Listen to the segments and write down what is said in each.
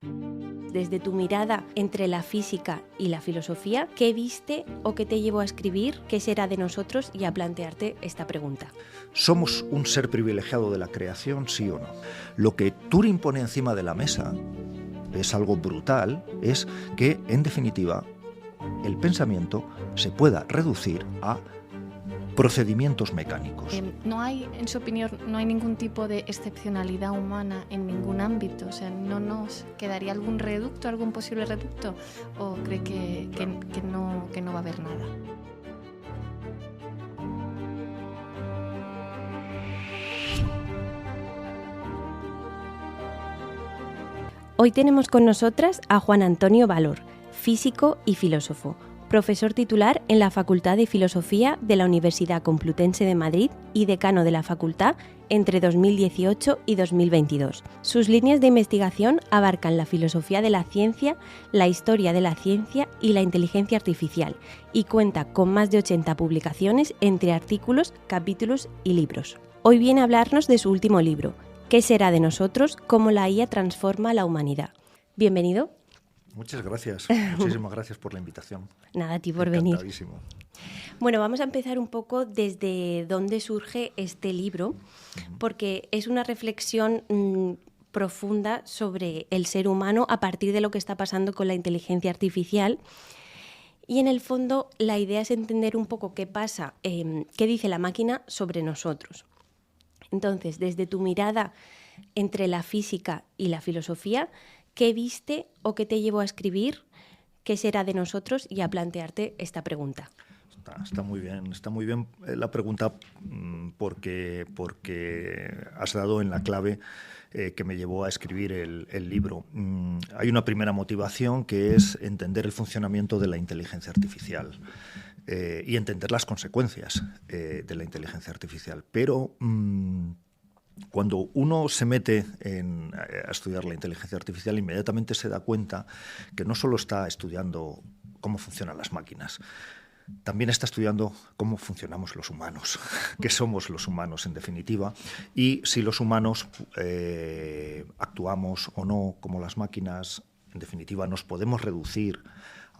Desde tu mirada entre la física y la filosofía, ¿qué viste o qué te llevó a escribir ¿Qué será de nosotros? Y a plantearte esta pregunta. ¿Somos un ser privilegiado de la creación, sí o no? Lo que Turing pone encima de la mesa es algo brutal, es que, en definitiva, el pensamiento se pueda reducir a procedimientos mecánicos. No hay, en su opinión, no hay ningún tipo de excepcionalidad humana en ningún ámbito. O sea, ¿no nos quedaría algún reducto, algún posible reducto? ¿O cree que no va a haber nada? Hoy tenemos con nosotras a Juan Antonio Valor, físico y filósofo, profesor titular en la Facultad de Filosofía de la Universidad Complutense de Madrid y decano de la facultad entre 2018 y 2022. Sus líneas de investigación abarcan la filosofía de la ciencia, la historia de la ciencia y la inteligencia artificial, y cuenta con más de 80 publicaciones entre artículos, capítulos y libros. Hoy viene a hablarnos de su último libro, ¿Qué será de nosotros? Cómo la IA transforma a la humanidad. Bienvenido. Muchas gracias. Muchísimas gracias por la invitación. Nada, a ti por venir. Encantadísimo. Bueno, vamos a empezar un poco desde dónde surge este libro, porque es una reflexión profunda sobre el ser humano a partir de lo que está pasando con la inteligencia artificial. Y en el fondo la idea es entender un poco qué pasa, qué dice la máquina sobre nosotros. Entonces, desde tu mirada entre la física y la filosofía, ¿qué viste o qué te llevó a escribir ¿Qué será de nosotros? Y a plantearte esta pregunta. Está muy bien la pregunta porque has dado en la clave que me llevó a escribir el libro. Hay una primera motivación que es entender el funcionamiento de la inteligencia artificial y entender las consecuencias de la inteligencia artificial. Pero cuando uno se mete a estudiar la inteligencia artificial, inmediatamente se da cuenta que no solo está estudiando cómo funcionan las máquinas, también está estudiando cómo funcionamos los humanos, qué somos los humanos en definitiva, y si los humanos actuamos o no como las máquinas, en definitiva nos podemos reducir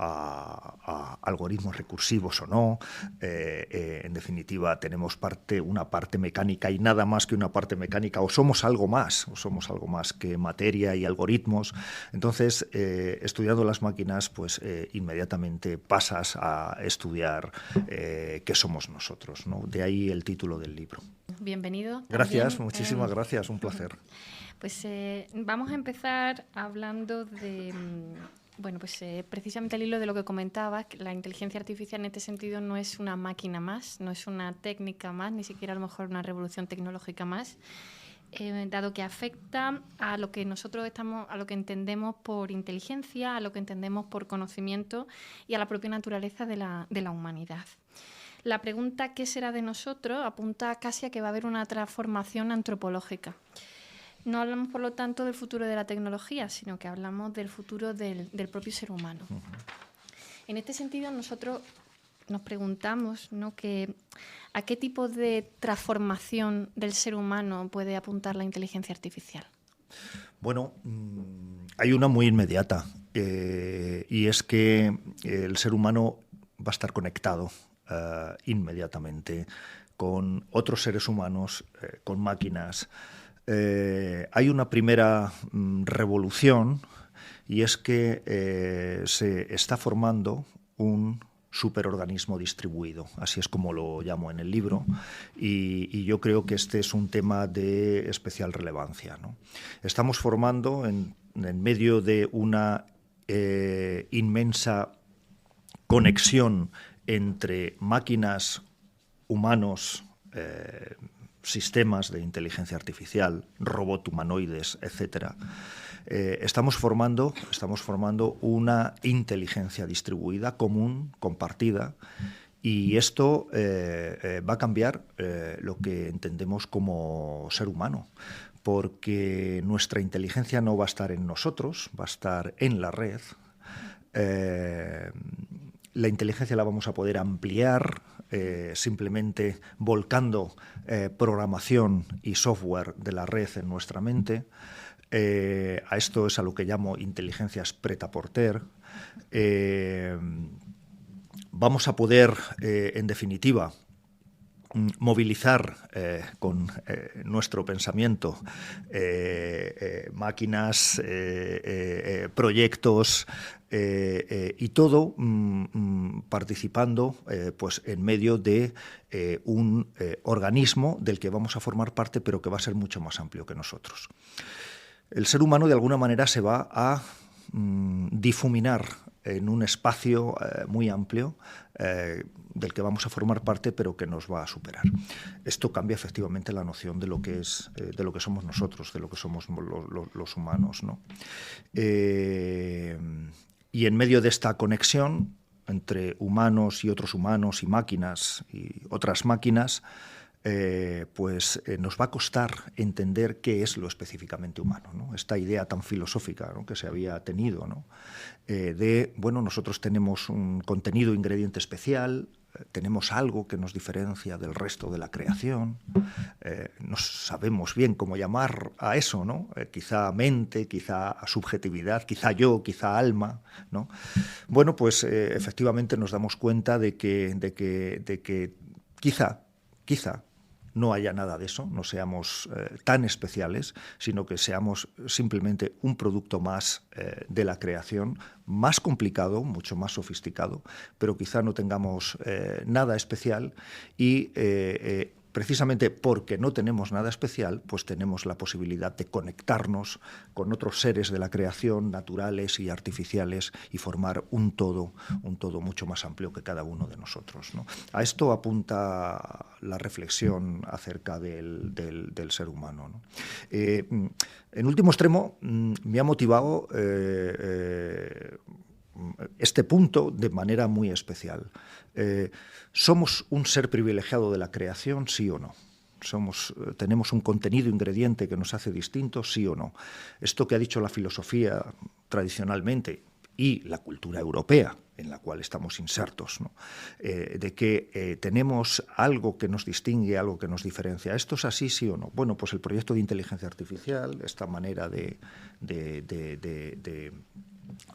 a algoritmos recursivos o no. En definitiva, tenemos una parte mecánica y nada más que una parte mecánica, o somos algo más que materia y algoritmos. Entonces, estudiando las máquinas, pues inmediatamente pasas a estudiar qué somos nosotros, ¿no? De ahí el título del libro. Bienvenido. Gracias, muchísimas gracias, un placer. Pues vamos a empezar hablando de... Bueno, pues precisamente al hilo de lo que comentabas, la inteligencia artificial en este sentido no es una máquina más, no es una técnica más, ni siquiera a lo mejor una revolución tecnológica más, dado que afecta a lo que a lo que entendemos por inteligencia, a lo que entendemos por conocimiento y a la propia naturaleza de la humanidad. La pregunta ¿qué será de nosotros? Apunta casi a que va a haber una transformación antropológica. No hablamos, por lo tanto, del futuro de la tecnología, sino que hablamos del futuro del propio ser humano. Uh-huh. En este sentido, nosotros nos preguntamos, ¿no?, a qué tipo de transformación del ser humano puede apuntar la inteligencia artificial. Bueno, hay una muy inmediata, y es que el ser humano va a estar conectado inmediatamente con otros seres humanos, con máquinas. Hay una primera revolución, y es que se está formando un superorganismo distribuido, así es como lo llamo en el libro, y yo creo que este es un tema de especial relevancia, ¿no? Estamos formando en medio de una inmensa conexión entre máquinas, humanos, sistemas de inteligencia artificial, robot humanoides, etc. Estamos formando una inteligencia distribuida, común, compartida, y esto va a cambiar lo que entendemos como ser humano, porque nuestra inteligencia no va a estar en nosotros, va a estar en la red. La inteligencia la vamos a poder ampliar simplemente volcando programación y software de la red en nuestra mente. A esto es a lo que llamo inteligencias prêt-à-porter. Vamos a poder, en definitiva, movilizar con nuestro pensamiento máquinas, proyectos y todo participando pues en medio de un organismo del que vamos a formar parte, pero que va a ser mucho más amplio que nosotros. El ser humano de alguna manera se va a difuminar en un espacio muy amplio del que vamos a formar parte, pero que nos va a superar. Esto cambia efectivamente la noción de lo que es, de lo que somos nosotros, de lo que somos los humanos, ¿no? Y en medio de esta conexión entre humanos y otros humanos y máquinas y otras máquinas, nos va a costar entender qué es lo específicamente humano, ¿no? Esta idea tan filosófica, ¿no?, que se había tenido, ¿no?, nosotros tenemos un contenido, ingrediente especial, tenemos algo que nos diferencia del resto de la creación, no sabemos bien cómo llamar a eso, ¿no? Quizá mente, quizá subjetividad, quizá yo, quizá alma, ¿no? Bueno, pues efectivamente nos damos cuenta de que quizá no haya nada de eso, no seamos tan especiales, sino que seamos simplemente un producto más de la creación, más complicado, mucho más sofisticado, pero quizá no tengamos nada especial y precisamente porque no tenemos nada especial, pues tenemos la posibilidad de conectarnos con otros seres de la creación, naturales y artificiales, y formar un todo mucho más amplio que cada uno de nosotros, ¿no? A esto apunta la reflexión acerca del ser humano, ¿no? En último extremo, me ha motivado este punto de manera muy especial. ¿Somos un ser privilegiado de la creación, sí o no? ¿Tenemos un contenido, ingrediente que nos hace distintos, sí o no? Esto que ha dicho la filosofía tradicionalmente y la cultura europea, en la cual estamos insertos, ¿no?, de que tenemos algo que nos distingue, algo que nos diferencia. ¿Esto es así, sí o no? Bueno, pues el proyecto de inteligencia artificial, esta manera de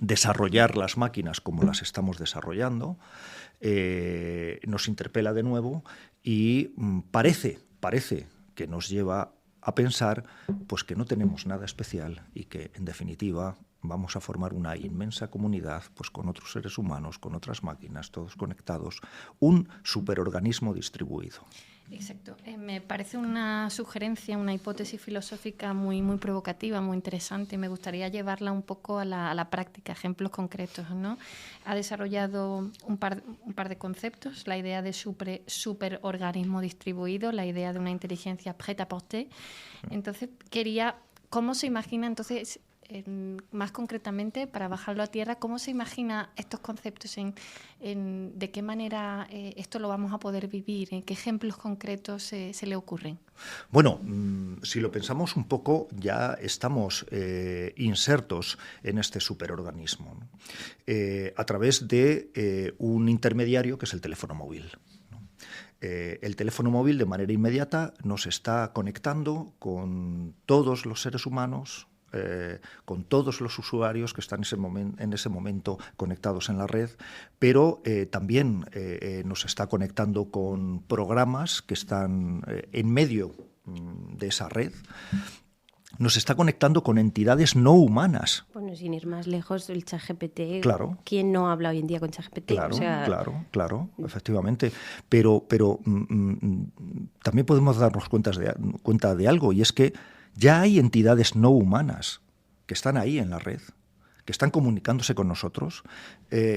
desarrollar las máquinas como las estamos desarrollando, nos interpela de nuevo y parece que nos lleva a pensar pues que no tenemos nada especial y que, en definitiva, vamos a formar una inmensa comunidad pues con otros seres humanos, con otras máquinas, todos conectados, un superorganismo distribuido. Exacto. Me parece una sugerencia, una hipótesis filosófica muy, muy provocativa, muy interesante. Me gustaría llevarla un poco a la práctica, ejemplos concretos, ¿no? Ha desarrollado un par de conceptos, la idea de superorganismo distribuido, la idea de una inteligencia prêt-à-porter. Entonces, ¿cómo se imagina entonces, más concretamente, para bajarlo a tierra, cómo se imagina estos conceptos, de qué manera esto lo vamos a poder vivir, en qué ejemplos concretos se le ocurren? Bueno, si lo pensamos un poco, ya estamos insertos en este superorganismo, ¿no?, a través de un intermediario que es el teléfono móvil. El teléfono móvil, de manera inmediata, nos está conectando con todos los seres humanos, con todos los usuarios que están en ese momento conectados en la red, pero también nos está conectando con programas que están en medio de esa red. Nos está conectando con entidades no humanas. Bueno, sin ir más lejos, el ChatGPT. Claro. ¿Quién no habla hoy en día con ChatGPT? Claro, efectivamente. Pero también podemos darnos cuenta de algo, y es que ya hay entidades no humanas que están ahí en la red, que están comunicándose con nosotros,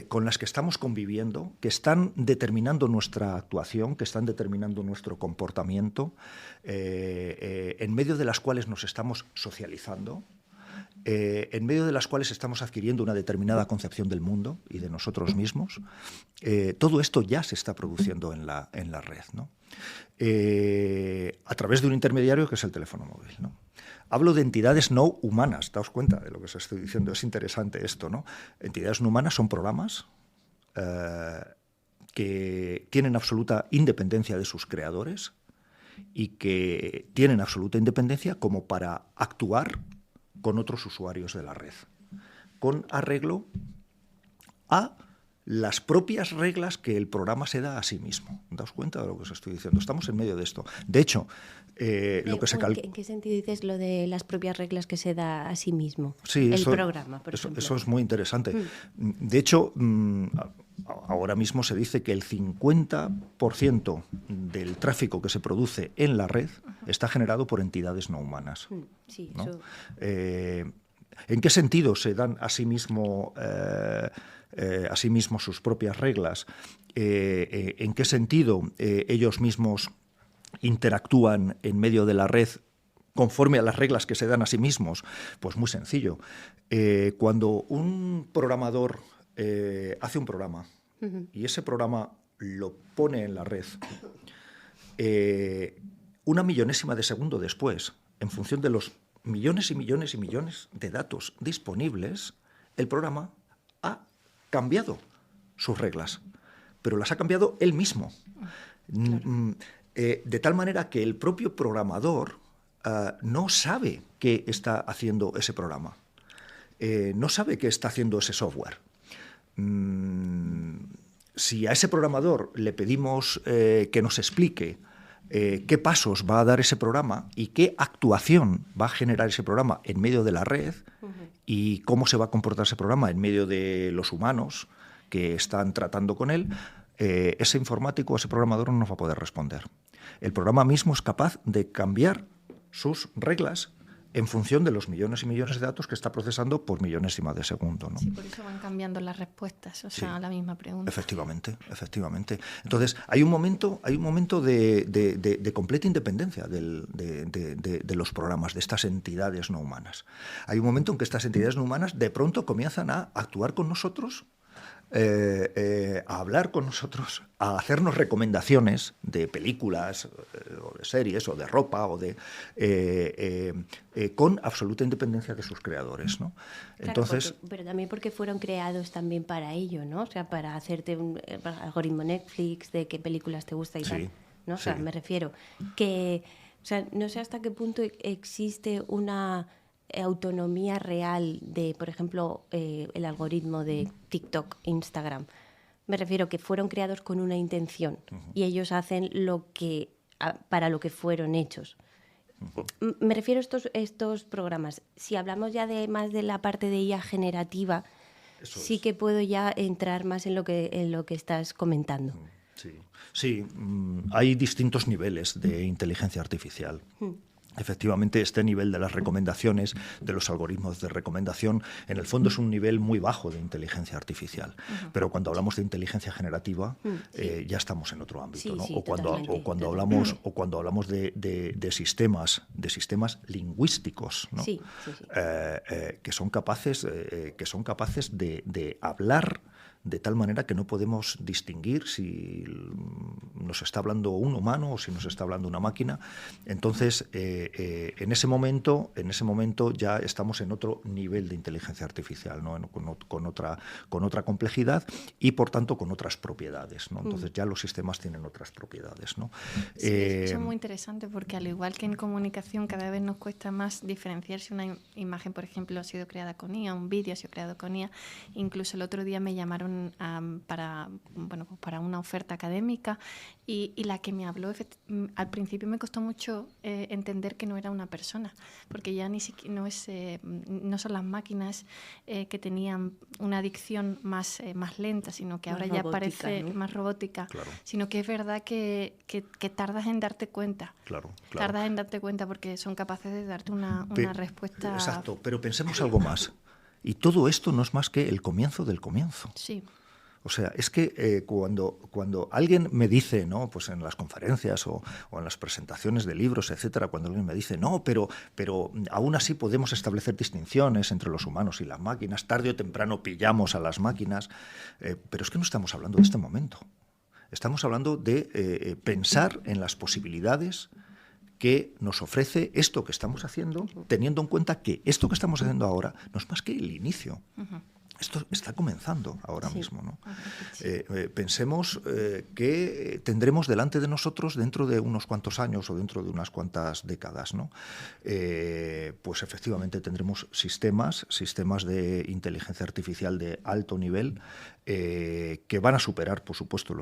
con las que estamos conviviendo, que están determinando nuestra actuación, que están determinando nuestro comportamiento, en medio de las cuales nos estamos socializando, en medio de las cuales estamos adquiriendo una determinada concepción del mundo y de nosotros mismos. Todo esto ya se está produciendo en la red, ¿no? A través de un intermediario que es el teléfono móvil, ¿no? Hablo de entidades no humanas, daos cuenta de lo que os estoy diciendo, es interesante esto, ¿no? Entidades no humanas son programas que tienen absoluta independencia de sus creadores y que tienen absoluta independencia como para actuar con otros usuarios de la red, con arreglo a las propias reglas que el programa se da a sí mismo. ¿Daos cuenta de lo que os estoy diciendo? Estamos en medio de esto. De hecho, lo que se calcula... ¿En qué sentido dices lo de las propias reglas que se da a sí mismo? Sí, el programa, por ejemplo. Eso es muy interesante. De hecho, ahora mismo se dice que el 50% del tráfico que se produce en la red está generado por entidades no humanas. Sí, ¿no? eso... ¿En qué sentido se dan a sí mismo sus propias reglas? ¿En qué sentido ellos mismos interactúan en medio de la red conforme a las reglas que se dan a sí mismos? Pues muy sencillo. Cuando un programador hace un programa y ese programa lo pone en la red, una millonésima de segundo después, en función de los millones y millones y millones de datos disponibles, el programa ha cambiado sus reglas, pero las ha cambiado él mismo. Claro. De tal manera que el propio programador no sabe qué está haciendo ese programa, no sabe qué está haciendo ese software. Si a ese programador le pedimos que nos explique qué pasos va a dar ese programa y qué actuación va a generar ese programa en medio de la red y cómo se va a comportar ese programa en medio de los humanos que están tratando con él, ese informático, ese programador no nos va a poder responder. El programa mismo es capaz de cambiar sus reglas en función de los millones y millones de datos que está procesando por millonésima de segundo, ¿no? Sí, por eso van cambiando las respuestas, o sea, la misma pregunta. Efectivamente. Entonces, hay un momento de completa independencia de los programas, de estas entidades no humanas. Hay un momento en que estas entidades no humanas de pronto comienzan a actuar con nosotros, a hablar con nosotros, a hacernos recomendaciones de películas, o de series, o de ropa, o con absoluta independencia de sus creadores, ¿no? Claro, entonces, pero también porque fueron creados también para ello, ¿no? O sea, para hacerte un algoritmo Netflix de qué películas te gusta y tal, ¿no? O sea, me refiero que, o sea, no sé hasta qué punto existe una autonomía real de, por ejemplo, el algoritmo de TikTok, Instagram. Me refiero que fueron creados con una intención y ellos hacen para lo que fueron hechos. Me refiero a estos programas. Si hablamos ya más de la parte de IA generativa, sí que puedo ya entrar más en lo que estás comentando. Sí, hay distintos niveles de inteligencia artificial. Efectivamente, este nivel de las recomendaciones, de los algoritmos de recomendación, en el fondo es un nivel muy bajo de inteligencia artificial. Pero cuando hablamos de inteligencia generativa, ya estamos en otro ámbito, ¿no? O cuando hablamos de sistemas lingüísticos, ¿no? Que son capaces de hablar de tal manera que no podemos distinguir si nos está hablando un humano o si nos está hablando una máquina. Entonces, en ese momento ya estamos en otro nivel de inteligencia artificial, ¿no? con otra complejidad y, por tanto, con otras propiedades, ¿no? Entonces, ya los sistemas tienen otras propiedades, ¿no? Sí, eso es muy interesante porque, al igual que en comunicación, cada vez nos cuesta más diferenciar si una imagen, por ejemplo, ha sido creada con IA, un vídeo ha sido creado con IA. Incluso el otro día me llamaron para una oferta académica y la que me habló al principio me costó mucho entender que no era una persona, porque ya ni siquiera no son las máquinas que tenían una dicción más lenta, sino que ahora ya parece, ¿no?, más robótica, claro. Sino que es verdad que tardas en darte cuenta. Claro. Tardas en darte cuenta porque son capaces de darte una respuesta. Exacto, pero pensemos algo más. Y todo esto no es más que el comienzo del comienzo. Sí. O sea, es que cuando alguien me dice, ¿no?, pues en las conferencias o en las presentaciones de libros, etcétera, cuando alguien me dice, no, pero aún así podemos establecer distinciones entre los humanos y las máquinas, tarde o temprano pillamos a las máquinas, pero es que no estamos hablando de este momento. Estamos hablando de pensar en las posibilidades que nos ofrece esto que estamos haciendo, teniendo en cuenta que esto que estamos haciendo ahora no es más que el inicio. Esto está comenzando ahora mismo, ¿no? Sí. Pensemos que tendremos delante de nosotros dentro de unos cuantos años o dentro de unas cuantas décadas, ¿no? Pues efectivamente tendremos sistemas de inteligencia artificial de alto nivel que van a superar, por supuesto,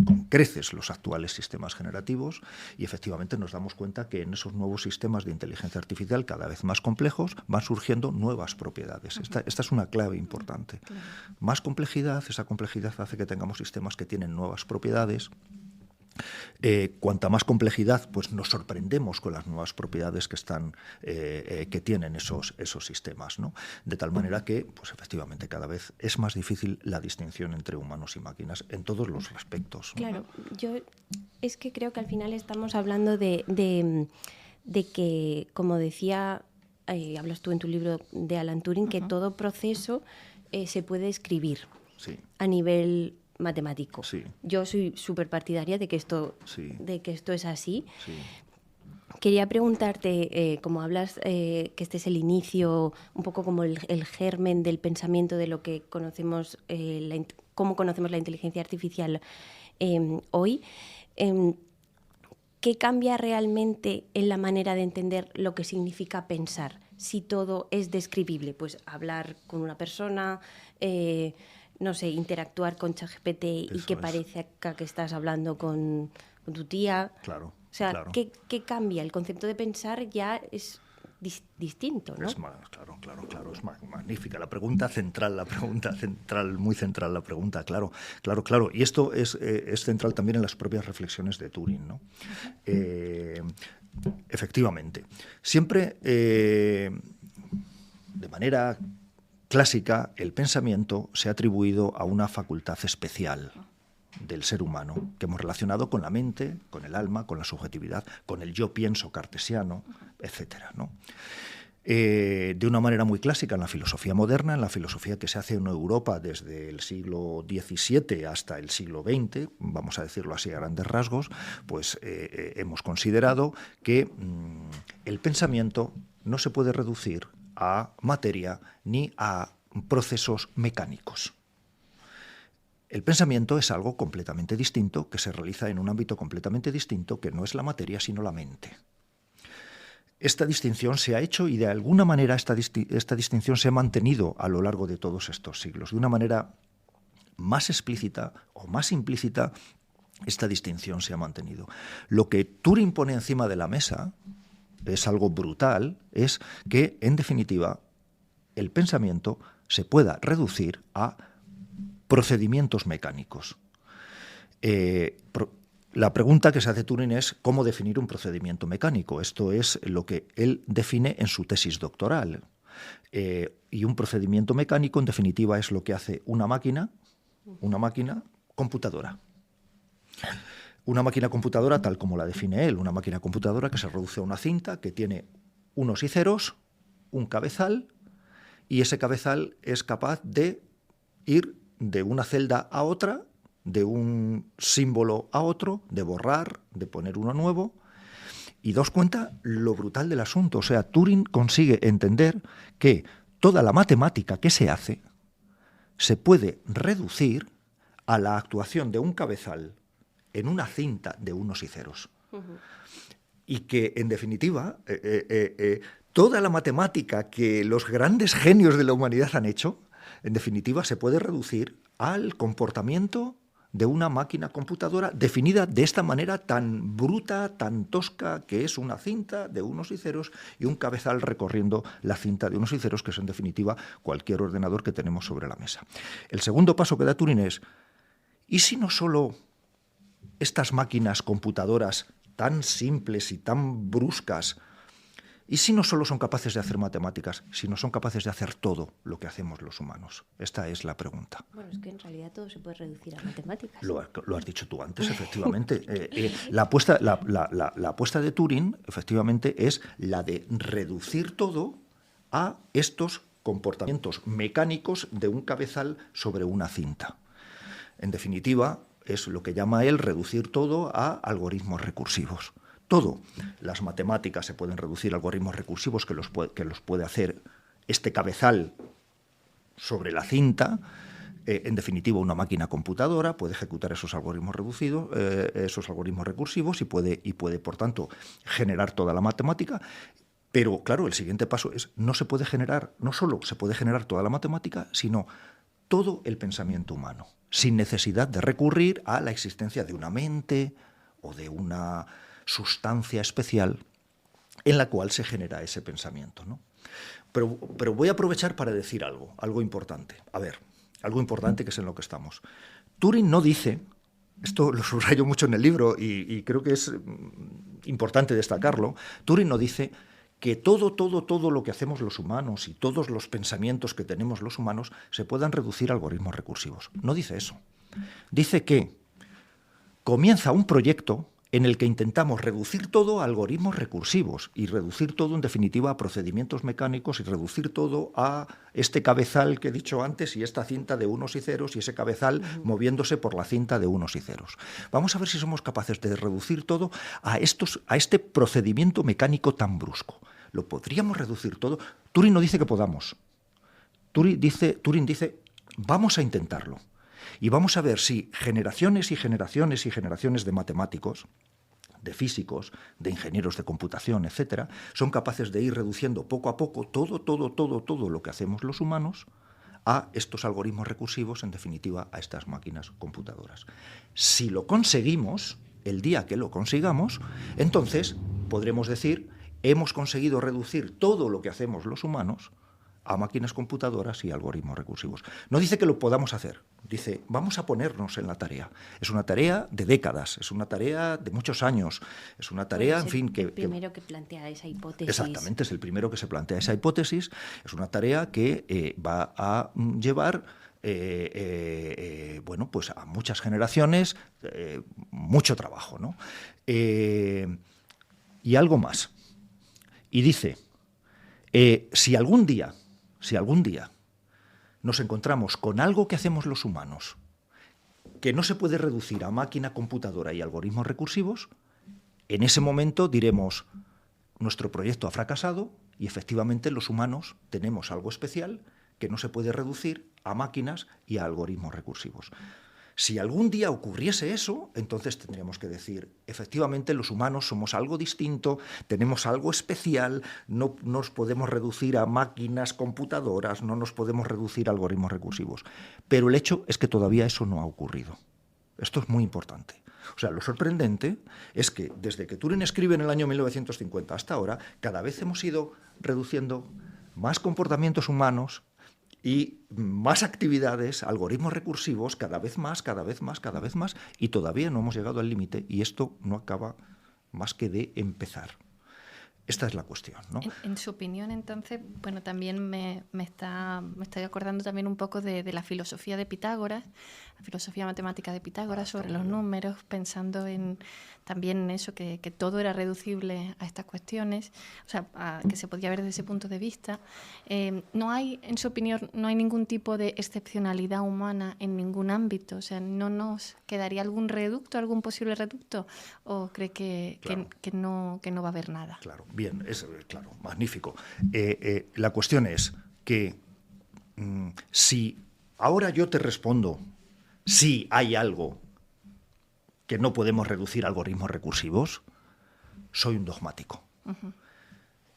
con creces los actuales sistemas generativos, y efectivamente nos damos cuenta que en esos nuevos sistemas de inteligencia artificial cada vez más complejos van surgiendo nuevas propiedades. Esta es una clave importante. Claro. Más complejidad, esa complejidad hace que tengamos sistemas que tienen nuevas propiedades. Cuanta más complejidad, pues nos sorprendemos con las nuevas propiedades que tienen esos sistemas, ¿no? De tal manera que, pues efectivamente, cada vez es más difícil la distinción entre humanos y máquinas en todos los aspectos. Claro, yo es que creo que al final estamos hablando de que, como decía, hablas tú en tu libro de Alan Turing, que todo proceso se puede escribir a nivel matemático. Sí. Yo soy súper partidaria de que esto es así. Sí. Quería preguntarte, como hablas, que este es el inicio, un poco como el germen del pensamiento de lo que conocemos, cómo conocemos la inteligencia artificial hoy. ¿Qué cambia realmente en la manera de entender lo que significa pensar? Si todo es describible, pues hablar con una persona, no sé, interactuar con ChatGPT y que parezca que estás hablando con tu tía. Claro. O sea, claro. ¿qué cambia? El concepto de pensar ya es distinto, ¿no? Claro, es magnífica la pregunta central, muy central la pregunta, claro. Y esto es central también en las propias reflexiones de Turing, ¿no? Efectivamente, siempre de manera clásica el pensamiento se ha atribuido a una facultad especial del ser humano que hemos relacionado con la mente, con el alma, con la subjetividad, con el yo pienso cartesiano, etcétera, ¿no? De una manera muy clásica en la filosofía moderna, en la filosofía que se hace en Europa desde el siglo XVII hasta el siglo XX, vamos a decirlo así a grandes rasgos, pues hemos considerado que el pensamiento no se puede reducir a materia ni a procesos mecánicos. El pensamiento es algo completamente distinto, que se realiza en un ámbito completamente distinto, que no es la materia, sino la mente. Esta distinción se ha hecho y de alguna manera esta distinción se ha mantenido a lo largo de todos estos siglos. De una manera más explícita o más implícita, esta distinción se ha mantenido. Lo que Turing pone encima de la mesa es algo brutal, es que, en definitiva, el pensamiento se pueda reducir a procedimientos mecánicos. La pregunta que se hace Turing es cómo definir un procedimiento mecánico. Esto es lo que él define en su tesis doctoral. Y un procedimiento mecánico, en definitiva, es lo que hace una máquina computadora. Una máquina computadora tal como la define él, una máquina computadora que se reduce a una cinta que tiene unos y ceros, un cabezal, y ese cabezal es capaz de ir de una celda a otra, de un símbolo a otro, de borrar, de poner uno nuevo. Y daos cuenta lo brutal del asunto. O sea, Turing consigue entender que toda la matemática que se hace se puede reducir a la actuación de un cabezal en una cinta de unos y ceros. Y que, en definitiva, toda la matemática que los grandes genios de la humanidad han hecho, en definitiva, se puede reducir al comportamiento de una máquina computadora definida de esta manera tan bruta, tan tosca, que es una cinta de unos y ceros y un cabezal recorriendo la cinta de unos y ceros, que es en definitiva cualquier ordenador que tenemos sobre la mesa. El segundo paso que da Turing es, ¿y si no solo estas máquinas computadoras tan simples y tan bruscas, y si no solo son capaces de hacer matemáticas, sino son capaces de hacer todo lo que hacemos los humanos? Esta es la pregunta. Bueno, es que en realidad todo se puede reducir a matemáticas. Lo has dicho tú antes, efectivamente. La apuesta de Turing, efectivamente, es la de reducir todo a estos comportamientos mecánicos de un cabezal sobre una cinta. En definitiva, es lo que llama él reducir todo a algoritmos recursivos. Todo. Las matemáticas se pueden reducir a algoritmos recursivos que los puede hacer este cabezal sobre la cinta. En definitiva, una máquina computadora puede ejecutar esos algoritmos reducidos, esos algoritmos recursivos y puede, por tanto, generar toda la matemática. Pero, claro, el siguiente paso es, no solo se puede generar toda la matemática, sino todo el pensamiento humano, sin necesidad de recurrir a la existencia de una mente o de una sustancia especial en la cual se genera ese pensamiento, ¿no? Pero voy a aprovechar para decir algo importante. A ver, algo importante que es en lo que estamos. Turing no dice, esto lo subrayo mucho en el libro y creo que es importante destacarlo, Turing no dice que todo lo que hacemos los humanos y todos los pensamientos que tenemos los humanos se puedan reducir a algoritmos recursivos. No dice eso. Dice que comienza un proyecto en el que intentamos reducir todo a algoritmos recursivos y reducir todo, en definitiva, a procedimientos mecánicos y reducir todo a este cabezal que he dicho antes y esta cinta de unos y ceros y ese cabezal moviéndose por la cinta de unos y ceros. Vamos a ver si somos capaces de reducir todo a este procedimiento mecánico tan brusco. ¿Lo podríamos reducir todo? Turing no dice que podamos. Turing dice, vamos a intentarlo. Y vamos a ver si generaciones y generaciones y generaciones de matemáticos, de físicos, de ingenieros de computación, etcétera, son capaces de ir reduciendo poco a poco todo lo que hacemos los humanos a estos algoritmos recursivos, en definitiva, a estas máquinas computadoras. Si lo conseguimos, el día que lo consigamos, entonces podremos decir, hemos conseguido reducir todo lo que hacemos los humanos a máquinas computadoras y algoritmos recursivos. No dice que lo podamos hacer, dice, vamos a ponernos en la tarea. Es una tarea de décadas, es una tarea de muchos años, es una tarea, en fin, que... El primero que plantea esa hipótesis. Exactamente, es el primero que se plantea esa hipótesis, es una tarea que va a llevar... bueno, pues a muchas generaciones, mucho trabajo, ¿no? Y algo más. Y dice, si algún día nos encontramos con algo que hacemos los humanos que no se puede reducir a máquina computadora y algoritmos recursivos, en ese momento diremos, nuestro proyecto ha fracasado y efectivamente los humanos tenemos algo especial que no se puede reducir a máquinas y a algoritmos recursivos. Si algún día ocurriese eso, entonces tendríamos que decir, efectivamente los humanos somos algo distinto, tenemos algo especial, no nos podemos reducir a máquinas computadoras, no nos podemos reducir a algoritmos recursivos. Pero el hecho es que todavía eso no ha ocurrido. Esto es muy importante. O sea, lo sorprendente es que desde que Turing escribe en el año 1950 hasta ahora, cada vez hemos ido reduciendo más comportamientos humanos y más actividades, algoritmos recursivos, cada vez más, y todavía no hemos llegado al límite, y esto no acaba más que de empezar. Esta es la cuestión, ¿no? En su opinión, entonces, bueno, también me estoy acordando también un poco de la filosofía de Pitágoras, la filosofía matemática de Pitágoras sobre los números, pensando también en eso, que todo era reducible a estas cuestiones, o sea, que se podía ver desde ese punto de vista. No hay, en su opinión, no hay ningún tipo de excepcionalidad humana en ningún ámbito, o sea, ¿no nos quedaría algún reducto, algún posible reducto? ¿O cree Claro. que no va a haber nada? Claro, bien, claro, magnífico. La cuestión es que si ahora yo te respondo si hay algo que no podemos reducir a algoritmos recursivos, soy un dogmático. Uh-huh.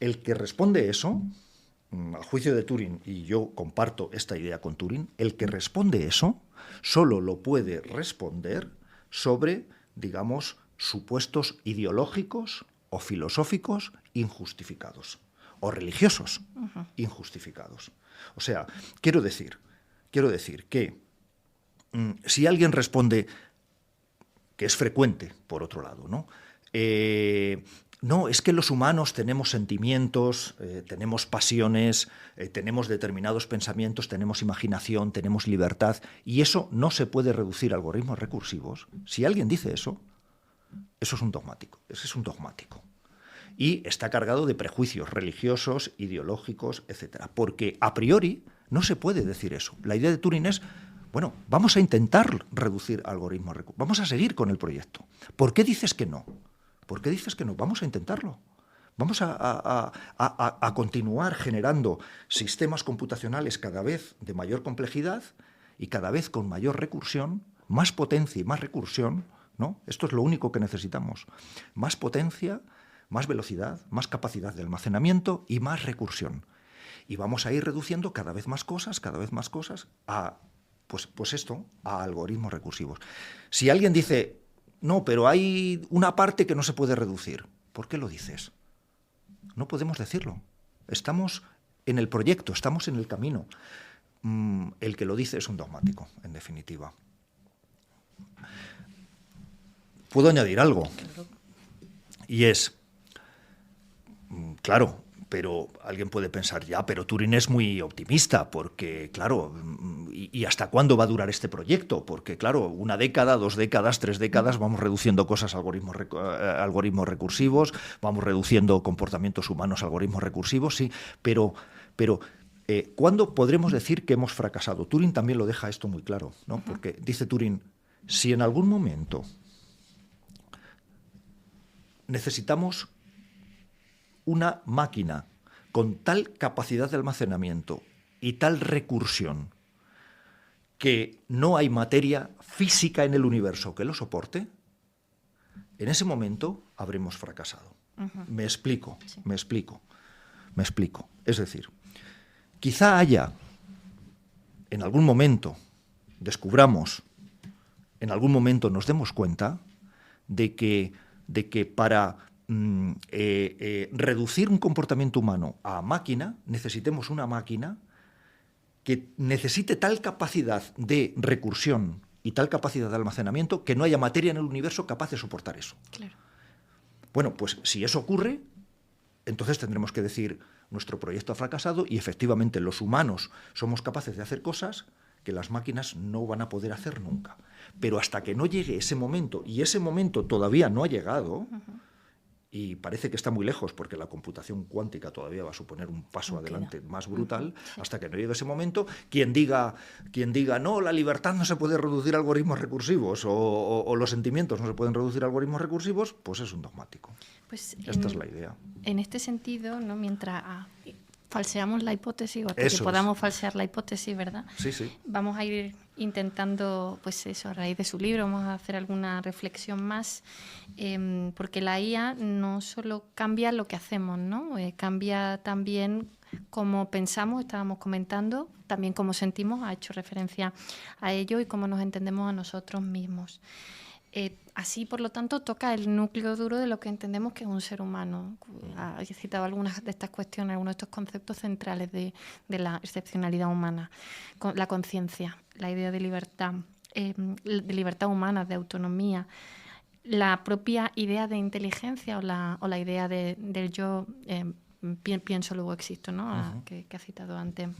El que responde eso, a juicio de Turing, y yo comparto esta idea con Turing, el que responde eso solo lo puede responder sobre, digamos, supuestos ideológicos o filosóficos injustificados, o religiosos injustificados. O sea, quiero decir que si alguien responde, que es frecuente, por otro lado, ¿no? No, es que los humanos tenemos sentimientos, tenemos pasiones, tenemos determinados pensamientos, tenemos imaginación, tenemos libertad, y eso no se puede reducir a algoritmos recursivos. Si alguien dice eso es un dogmático, ese es un dogmático. Y está cargado de prejuicios religiosos, ideológicos, etc. Porque a priori no se puede decir eso. La idea de Turing es, bueno, vamos a intentar reducir algoritmos recursivos, vamos a seguir con el proyecto. ¿Por qué dices que no? ¿Por qué dices que no? Vamos a intentarlo. Vamos a continuar generando sistemas computacionales cada vez de mayor complejidad y cada vez con mayor recursión, más potencia y más recursión, ¿no? Esto es lo único que necesitamos. Más potencia, más velocidad, más capacidad de almacenamiento y más recursión. Y vamos a ir reduciendo cada vez más cosas a, pues esto, a algoritmos recursivos. Si alguien dice, no, pero hay una parte que no se puede reducir, ¿por qué lo dices? No podemos decirlo. Estamos en el proyecto, estamos en el camino. El que lo dice es un dogmático, en definitiva. Puedo añadir algo. Y es, claro, pero alguien puede pensar, ya, pero Turing es muy optimista, porque, claro, ¿y hasta cuándo va a durar este proyecto? Porque, claro, 1 década, 2 décadas, 3 décadas, vamos reduciendo cosas a algoritmos recursivos, vamos reduciendo comportamientos humanos a algoritmos recursivos, sí, pero ¿cuándo podremos decir que hemos fracasado? Turing también lo deja esto muy claro, ¿no? Porque dice Turing, si en algún momento necesitamos una máquina con tal capacidad de almacenamiento y tal recursión que no hay materia física en el universo que lo soporte, en ese momento habremos fracasado. Me explico. Es decir, quizá haya, en algún momento, descubramos, en algún momento nos demos cuenta de que para reducir un comportamiento humano a máquina, necesitemos una máquina que necesite tal capacidad de recursión y tal capacidad de almacenamiento que no haya materia en el universo capaz de soportar eso. Claro. Bueno, pues si eso ocurre, entonces tendremos que decir, nuestro proyecto ha fracasado y efectivamente los humanos somos capaces de hacer cosas que las máquinas no van a poder hacer nunca. Pero hasta que no llegue ese momento, y ese momento todavía no ha llegado, y parece que está muy lejos porque la computación cuántica todavía va a suponer un paso adelante más brutal, hasta que no llegue ese momento, quien diga, no, la libertad no se puede reducir a algoritmos recursivos o los sentimientos no se pueden reducir a algoritmos recursivos, pues es un dogmático. Pues esta es la idea. En este sentido, ¿no? Mientras falseamos la hipótesis, o hasta que podamos falsear la hipótesis, ¿verdad? Sí, sí. Vamos a ir intentando, pues eso, a raíz de su libro, vamos a hacer alguna reflexión más, porque la IA no solo cambia lo que hacemos, ¿no? Cambia también cómo pensamos, estábamos comentando, también cómo sentimos, ha hecho referencia a ello, y cómo nos entendemos a nosotros mismos. Así, por lo tanto, toca el núcleo duro de lo que entendemos que es un ser humano. He citado algunas de estas cuestiones, algunos de estos conceptos centrales de la excepcionalidad humana. La conciencia, la idea de libertad humana, de autonomía, la propia idea de inteligencia o la idea del yo, pienso, luego existo, ¿no? Que ha citado antes.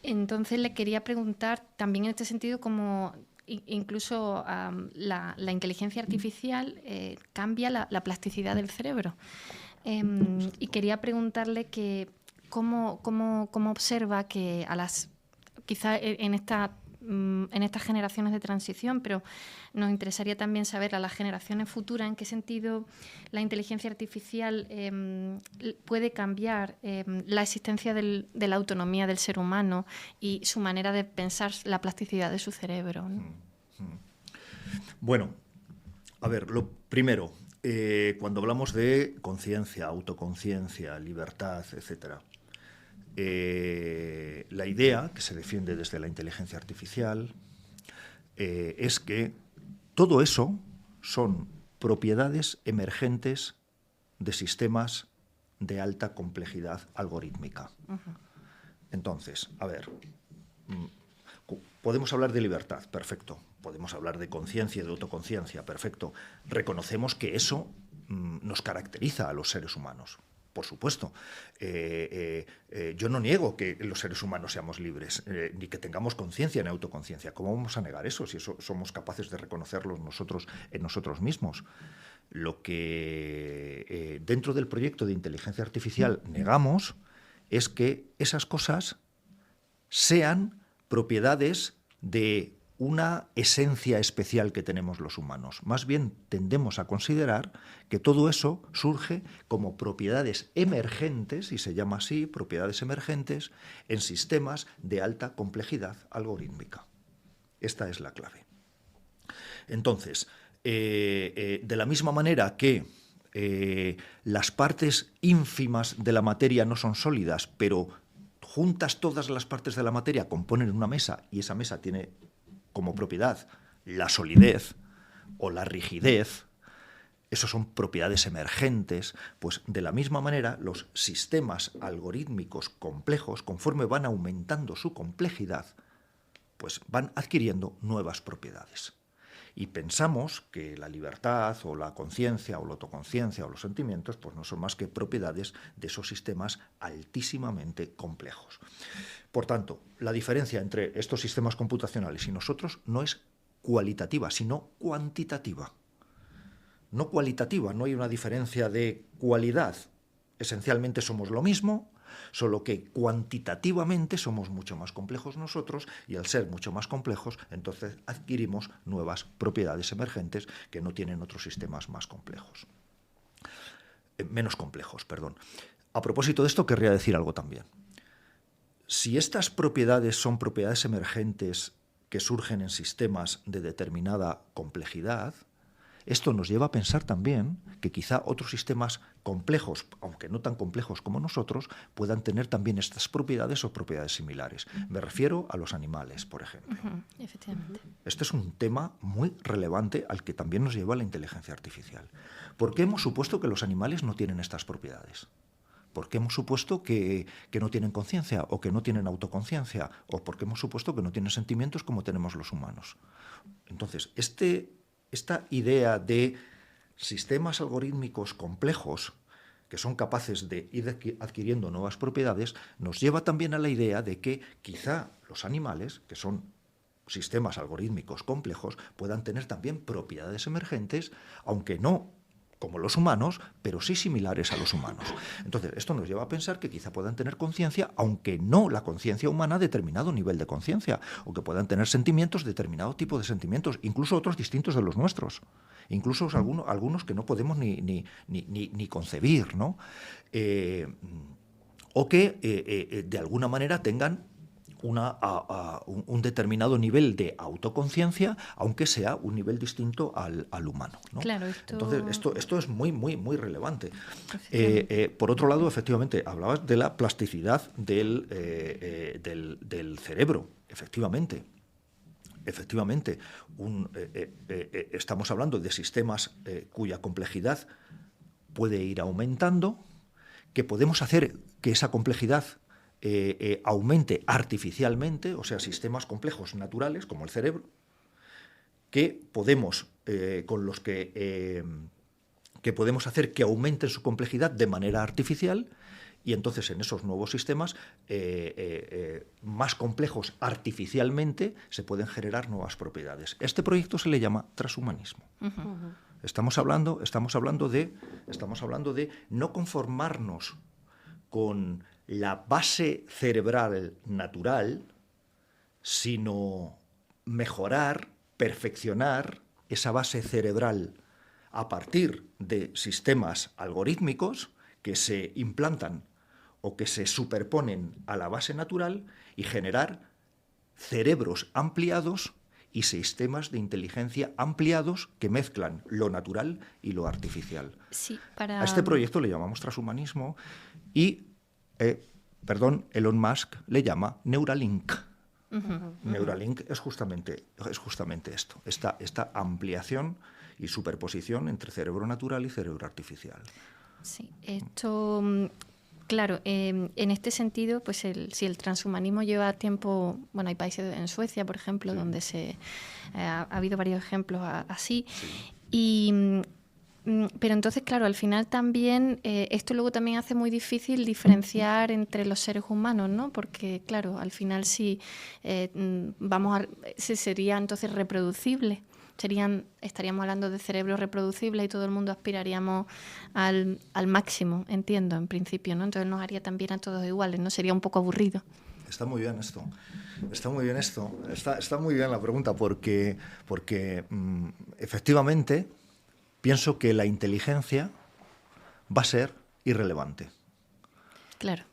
Entonces, le quería preguntar también en este sentido cómo incluso la inteligencia artificial cambia la plasticidad del cerebro. Y quería preguntarle que cómo observa que quizá en estas generaciones de transición, pero nos interesaría también saber a las generaciones futuras en qué sentido la inteligencia artificial puede cambiar la existencia de la autonomía del ser humano y su manera de pensar la plasticidad de su cerebro, ¿no? Bueno, a ver, lo primero, cuando hablamos de conciencia, autoconciencia, libertad, etcétera, la idea que se defiende desde la inteligencia artificial es que todo eso son propiedades emergentes de sistemas de alta complejidad algorítmica. Entonces, a ver, podemos hablar de libertad, perfecto. Podemos hablar de conciencia y de autoconciencia, perfecto. Reconocemos que eso nos caracteriza a los seres humanos. Por supuesto, yo no niego que los seres humanos seamos libres, ni que tengamos conciencia ni autoconciencia. ¿Cómo vamos a negar eso si somos capaces de reconocerlos nosotros en nosotros mismos? Lo que dentro del proyecto de inteligencia artificial negamos es que esas cosas sean propiedades de una esencia especial que tenemos los humanos. Más bien tendemos a considerar que todo eso surge como propiedades emergentes, y se llama así, propiedades emergentes, en sistemas de alta complejidad algorítmica. Esta es la clave. Entonces, de la misma manera que las partes ínfimas de la materia no son sólidas, pero juntas todas las partes de la materia componen una mesa, y esa mesa tiene como propiedad la solidez o la rigidez, esos son propiedades emergentes, pues de la misma manera los sistemas algorítmicos complejos, conforme van aumentando su complejidad, pues van adquiriendo nuevas propiedades. Y pensamos que la libertad o la conciencia o la autoconciencia o los sentimientos pues no son más que propiedades de esos sistemas altísimamente complejos. Por tanto, la diferencia entre estos sistemas computacionales y nosotros no es cualitativa, sino cuantitativa. No cualitativa, no hay una diferencia de cualidad. Esencialmente somos lo mismo, solo que cuantitativamente somos mucho más complejos nosotros, y al ser mucho más complejos, entonces adquirimos nuevas propiedades emergentes que no tienen otros sistemas más complejos. Menos complejos, perdón. A propósito de esto, querría decir algo también. Si estas propiedades son propiedades emergentes que surgen en sistemas de determinada complejidad, esto nos lleva a pensar también que quizá otros sistemas complejos, aunque no tan complejos como nosotros, puedan tener también estas propiedades o propiedades similares. Me refiero a los animales, por ejemplo. Efectivamente. Este es un tema muy relevante al que también nos lleva la inteligencia artificial. ¿Por qué hemos supuesto que los animales no tienen estas propiedades? ¿Por qué hemos supuesto que no tienen conciencia o que no tienen autoconciencia? ¿O por qué hemos supuesto que no tienen sentimientos como tenemos los humanos? Entonces, esta idea de sistemas algorítmicos complejos que son capaces de ir adquiriendo nuevas propiedades nos lleva también a la idea de que quizá los animales, que son sistemas algorítmicos complejos, puedan tener también propiedades emergentes, aunque no como los humanos, pero sí similares a los humanos. Entonces, esto nos lleva a pensar que quizá puedan tener conciencia, aunque no la conciencia humana, determinado nivel de conciencia, o que puedan tener sentimientos, determinado tipo de sentimientos, incluso otros distintos de los nuestros, incluso algunos que no podemos ni concebir, ¿no? O que de alguna manera tengan un determinado nivel de autoconciencia, aunque sea un nivel distinto al humano, ¿no? Claro, Entonces, esto es muy, muy, muy relevante. Por otro lado, efectivamente, hablabas de la plasticidad del cerebro, efectivamente. Efectivamente, estamos hablando de sistemas cuya complejidad puede ir aumentando, que podemos hacer que esa complejidad aumente artificialmente, o sea, sistemas complejos naturales, como el cerebro, que podemos, con los que podemos hacer que aumenten su complejidad de manera artificial, y entonces en esos nuevos sistemas más complejos artificialmente se pueden generar nuevas propiedades. Este proyecto se le llama transhumanismo. Uh-huh. Estamos hablando de no conformarnos con la base cerebral natural, sino mejorar, perfeccionar esa base cerebral a partir de sistemas algorítmicos que se implantan o que se superponen a la base natural y generar cerebros ampliados y sistemas de inteligencia ampliados que mezclan lo natural y lo artificial. Sí, A este proyecto le llamamos transhumanismo y Elon Musk le llama Neuralink. Uh-huh. Neuralink es justamente esto, esta ampliación y superposición entre cerebro natural y cerebro artificial. Sí, esto, claro, en este sentido, pues si el transhumanismo lleva tiempo, bueno, hay países en Suecia, por ejemplo, sí, donde ha habido varios ejemplos así, sí. Pero entonces, claro, al final también esto luego también hace muy difícil diferenciar entre los seres humanos, ¿no? Porque, claro, al final sería entonces reproducible. Estaríamos hablando de cerebros reproducibles y todo el mundo aspiraríamos al máximo, entiendo, en principio, ¿no? Entonces nos haría también a todos iguales, ¿no? Sería un poco aburrido. Está muy bien esto. Está muy bien esto. Está muy bien la pregunta porque efectivamente pienso que la inteligencia va a ser irrelevante. Claro.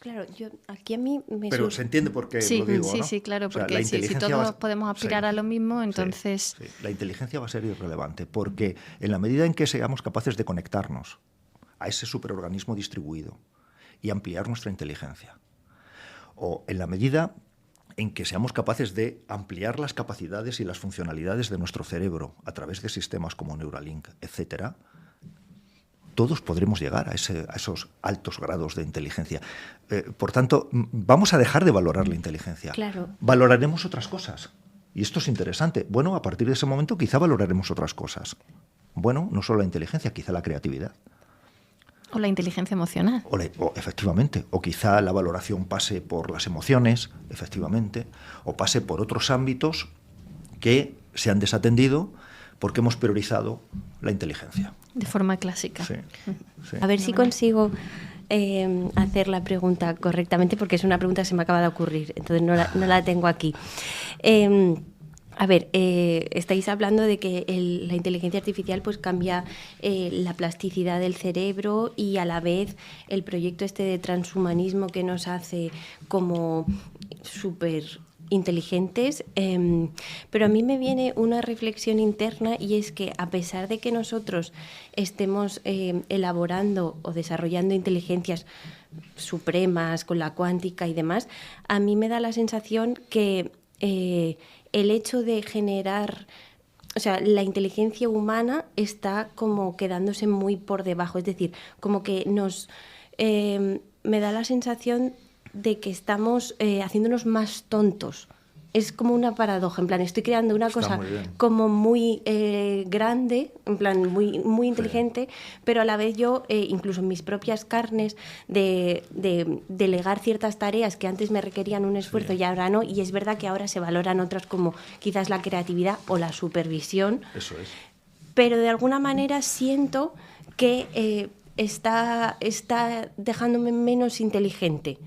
Claro, aquí a mí me... Pero se entiende por qué lo digo, ¿no? Sí, claro, O sea, porque si todos podemos aspirar a lo mismo, entonces... Sí. La inteligencia va a ser irrelevante, porque en la medida en que seamos capaces de conectarnos a ese superorganismo distribuido y ampliar nuestra inteligencia, o en la medida en que seamos capaces de ampliar las capacidades y las funcionalidades de nuestro cerebro a través de sistemas como Neuralink, etcétera, todos podremos llegar a esos altos grados de inteligencia. Por tanto, vamos a dejar de valorar la inteligencia. Claro. Valoraremos otras cosas. Y esto es interesante. Bueno, a partir de ese momento quizá valoraremos otras cosas. Bueno, no solo la inteligencia, quizá la creatividad. O la inteligencia emocional. Efectivamente. O quizá la valoración pase por las emociones, efectivamente, o pase por otros ámbitos que se han desatendido porque hemos priorizado la inteligencia. De forma clásica. Sí. A ver si consigo hacer la pregunta correctamente, porque es una pregunta que se me acaba de ocurrir, entonces no la tengo aquí. A ver, estáis hablando de que la inteligencia artificial pues cambia la plasticidad del cerebro y a la vez el proyecto este de transhumanismo que nos hace como súper inteligentes, pero a mí me viene una reflexión interna y es que a pesar de que nosotros estemos elaborando o desarrollando inteligencias supremas con la cuántica y demás, a mí me da la sensación que el hecho de generar, o sea, la inteligencia humana está como quedándose muy por debajo, es decir, como que me da la sensación de que estamos haciéndonos más tontos. Es como una paradoja, en plan, estoy creando una cosa como muy grande, en plan, muy inteligente, pero a la vez yo, incluso en mis propias carnes, de delegar ciertas tareas que antes me requerían un esfuerzo y ahora no, y es verdad que ahora se valoran otras como quizás la creatividad o la supervisión. Eso es. Pero de alguna manera siento que está dejándome menos inteligente,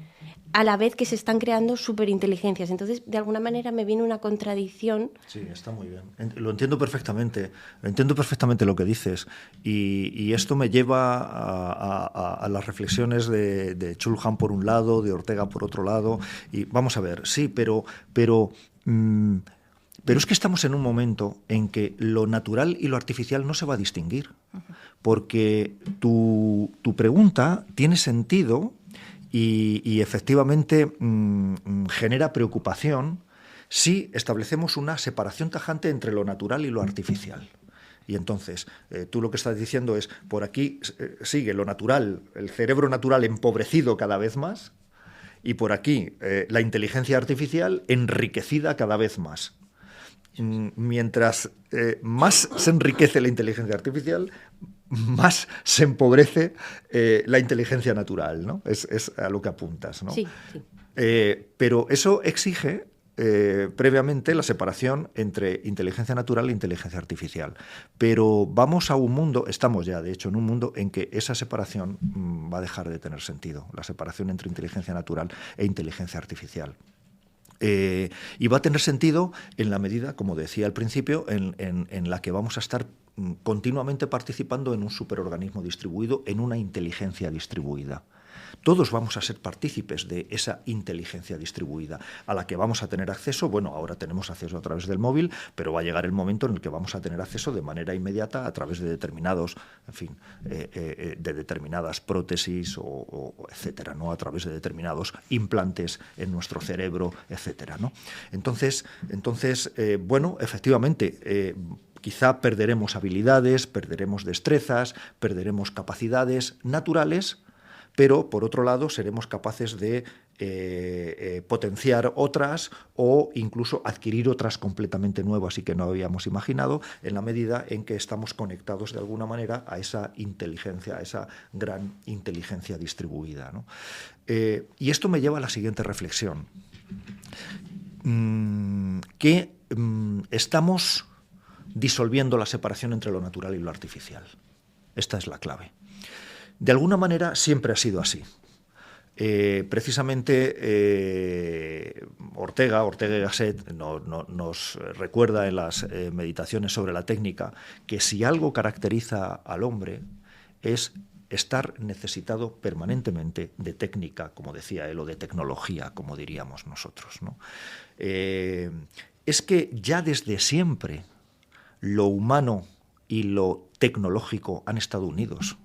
a la vez que se están creando superinteligencias. Entonces, de alguna manera me viene una contradicción. Sí, está muy bien. Lo entiendo perfectamente lo que dices. Y esto me lleva a las reflexiones de Chulhan por un lado, de Ortega por otro lado. Y vamos a ver, sí, pero es que estamos en un momento en que lo natural y lo artificial no se va a distinguir. Porque tu pregunta tiene sentido y efectivamente genera preocupación si establecemos una separación tajante entre lo natural y lo artificial. Y entonces, tú lo que estás diciendo es, por aquí sigue lo natural, el cerebro natural empobrecido cada vez más, y por aquí la inteligencia artificial enriquecida cada vez más. Mientras más se enriquece la inteligencia artificial, más se empobrece la inteligencia natural, ¿no? Es a lo que apuntas, ¿no? Sí, sí. Pero eso exige previamente la separación entre inteligencia natural e inteligencia artificial. Pero vamos a un mundo, estamos ya de hecho en un mundo en que esa separación va a dejar de tener sentido, la separación entre inteligencia natural e inteligencia artificial. Y va a tener sentido en la medida, como decía al principio, en la que vamos a estar continuamente participando en un superorganismo distribuido, en una inteligencia distribuida. Todos vamos a ser partícipes de esa inteligencia distribuida a la que vamos a tener acceso. Bueno, ahora tenemos acceso a través del móvil, pero va a llegar el momento en el que vamos a tener acceso de manera inmediata a través de determinados, en fin, de determinadas prótesis o etcétera, ¿no? A través de determinados implantes en nuestro cerebro, etcétera, ¿no? Entonces, bueno, efectivamente, quizá perderemos habilidades, perderemos destrezas, perderemos capacidades naturales, pero, por otro lado, seremos capaces de potenciar otras o incluso adquirir otras completamente nuevas y que no habíamos imaginado, en la medida en que estamos conectados de alguna manera a esa inteligencia, a esa gran inteligencia distribuida, ¿no? Y esto me lleva a la siguiente reflexión, que estamos disolviendo la separación entre lo natural y lo artificial. Esta es la clave. De alguna manera siempre ha sido así. Precisamente Ortega y Gasset nos recuerda en las meditaciones sobre la técnica que si algo caracteriza al hombre es estar necesitado permanentemente de técnica, como decía él, o de tecnología, como diríamos nosotros, ¿no? Es que ya desde siempre lo humano y lo tecnológico han estado unidos.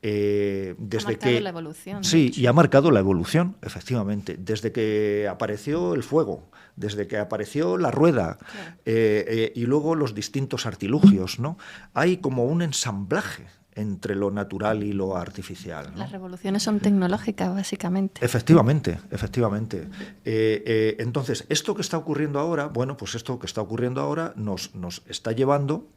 Ha marcado la evolución. Sí, y ha marcado la evolución, efectivamente. Desde que apareció el fuego, desde que apareció la rueda, claro. Y luego los distintos artilugios, ¿no? Hay como un ensamblaje entre lo natural y lo artificial, ¿no? Las revoluciones son tecnológicas, básicamente. Efectivamente. Entonces, esto que está ocurriendo ahora, bueno, pues esto que está ocurriendo ahora nos está llevando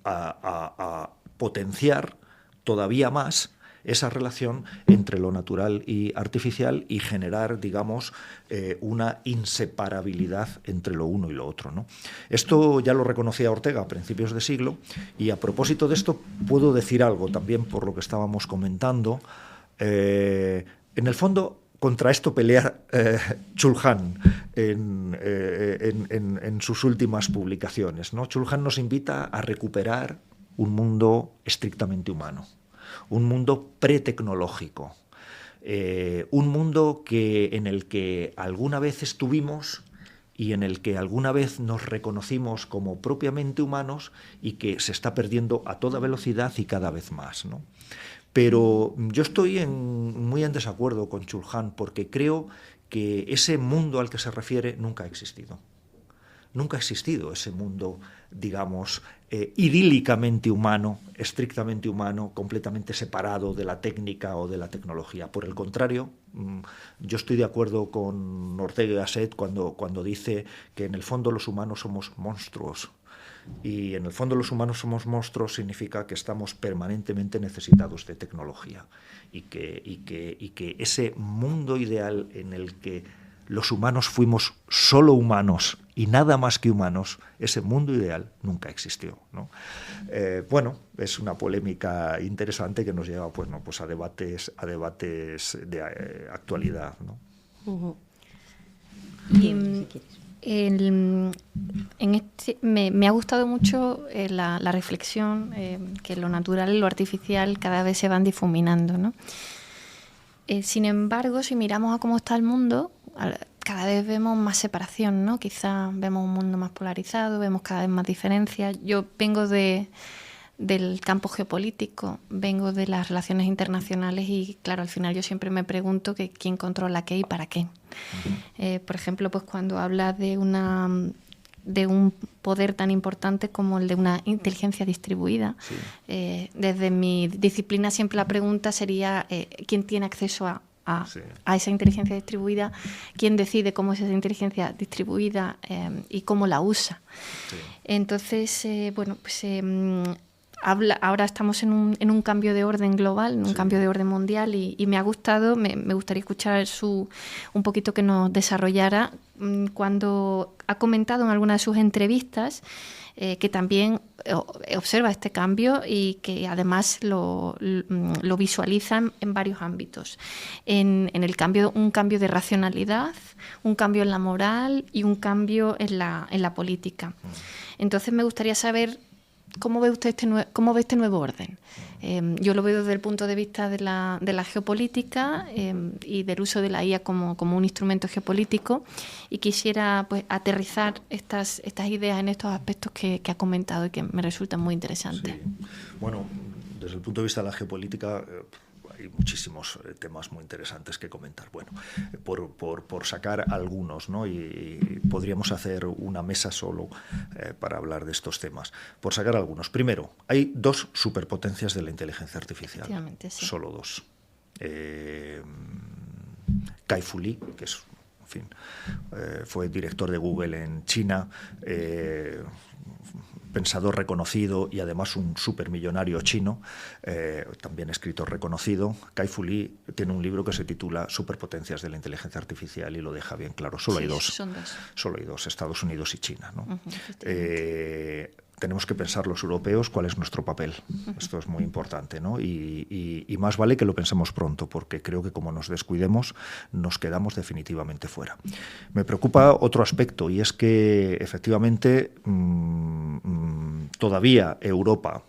a potenciar todavía más esa relación entre lo natural y artificial y generar, digamos, una inseparabilidad entre lo uno y lo otro, ¿no? Esto ya lo reconocía Ortega a principios de siglo, y a propósito de esto puedo decir algo también por lo que estábamos comentando. En el fondo, contra esto pelea Chulhan en sus últimas publicaciones, ¿no? Chulhan nos invita a recuperar un mundo estrictamente humano, un mundo pretecnológico, un mundo en el que alguna vez estuvimos y en el que alguna vez nos reconocimos como propiamente humanos y que se está perdiendo a toda velocidad y cada vez más, ¿no? Pero yo estoy muy en desacuerdo con Chulhan, porque creo que ese mundo al que se refiere nunca ha existido. Nunca ha existido ese mundo, digamos, idílicamente humano, estrictamente humano, completamente separado de la técnica o de la tecnología. Por el contrario, yo estoy de acuerdo con Ortega y Gasset cuando dice que en el fondo los humanos somos monstruos. Y en el fondo los humanos somos monstruos significa que estamos permanentemente necesitados de tecnología y que ese mundo ideal en el que los humanos fuimos solo humanos y nada más que humanos, ese mundo ideal nunca existió, ¿no? Bueno, es una polémica interesante que nos lleva pues a debates de actualidad, ¿no? Uh-huh. Me ha gustado mucho la reflexión que lo natural y lo artificial cada vez se van difuminando, ¿no? Sin embargo, si miramos a cómo está el mundo, cada vez vemos más separación, ¿no? Quizás vemos un mundo más polarizado, vemos cada vez más diferencias. Yo vengo del campo geopolítico, vengo de las relaciones internacionales y, claro, al final yo siempre me pregunto que quién controla qué y para qué. Por ejemplo, pues cuando habla de un poder tan importante como el de una inteligencia distribuida, sí. Desde mi disciplina siempre la pregunta sería ¿quién tiene acceso a esa inteligencia distribuida? ¿Quién decide cómo es esa inteligencia distribuida y cómo la usa? Sí. Entonces, ahora estamos en un cambio de orden global, en un cambio de orden mundial y me ha gustado, me gustaría escuchar un poquito que nos desarrollara cuando ha comentado en alguna de sus entrevistas que también observa este cambio y que además lo visualizan en varios ámbitos. En el cambio, un cambio de racionalidad, un cambio en la moral y un cambio en la política. Entonces me gustaría saber ¿cómo ve usted cómo ve este nuevo orden? Yo lo veo desde el punto de vista de la geopolítica y del uso de la IA como un instrumento geopolítico, y quisiera pues aterrizar estas ideas en estos aspectos que ha comentado y que me resultan muy interesantes. Sí. Bueno, desde el punto de vista de la geopolítica hay muchísimos temas muy interesantes que comentar. Bueno, por sacar algunos, ¿no? Y podríamos hacer una mesa solo para hablar de estos temas. Por sacar algunos. Primero, hay dos superpotencias de la inteligencia artificial. Sí. Solo dos. Kai-Fu Lee, que es, en fin, fue director de Google en China, pensador reconocido y además un supermillonario chino, también escritor reconocido. Kai-Fu Lee tiene un libro que se titula Superpotencias de la inteligencia artificial y lo deja bien claro. Solo hay dos. Son dos. Solo hay dos, Estados Unidos y China, ¿no? tenemos que pensar los europeos cuál es nuestro papel. Esto es muy importante, ¿no? Y más vale que lo pensemos pronto, porque creo que como nos descuidemos, nos quedamos definitivamente fuera. Me preocupa otro aspecto, y es que efectivamente todavía Europa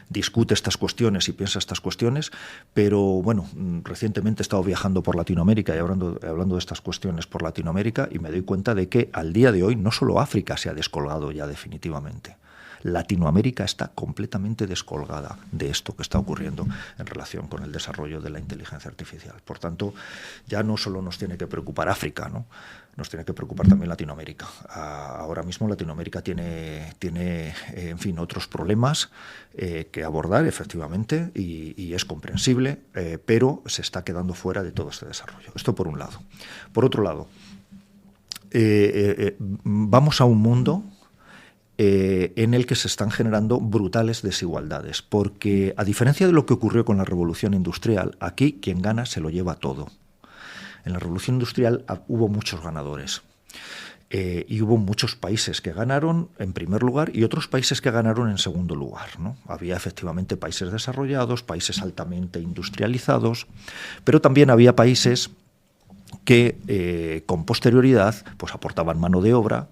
discute estas cuestiones y piensa estas cuestiones, pero bueno, recientemente he estado viajando por Latinoamérica y hablando de estas cuestiones por Latinoamérica, y me doy cuenta de que al día de hoy no solo África se ha descolgado ya definitivamente. Latinoamérica está completamente descolgada de esto que está ocurriendo en relación con el desarrollo de la inteligencia artificial. Por tanto, ya no solo nos tiene que preocupar África, ¿no? Nos tiene que preocupar también Latinoamérica. Ahora mismo Latinoamérica tiene en fin, otros problemas que abordar, efectivamente, y es comprensible, pero se está quedando fuera de todo este desarrollo. Esto por un lado. Por otro lado, vamos a un mundo en el que se están generando brutales desigualdades, porque a diferencia de lo que ocurrió con la revolución industrial, aquí quien gana se lo lleva todo. En la revolución industrial hubo muchos ganadores y hubo muchos países que ganaron en primer lugar y otros países que ganaron en segundo lugar, ¿no? Había efectivamente países desarrollados, países altamente industrializados, pero también había países que con posterioridad pues aportaban mano de obra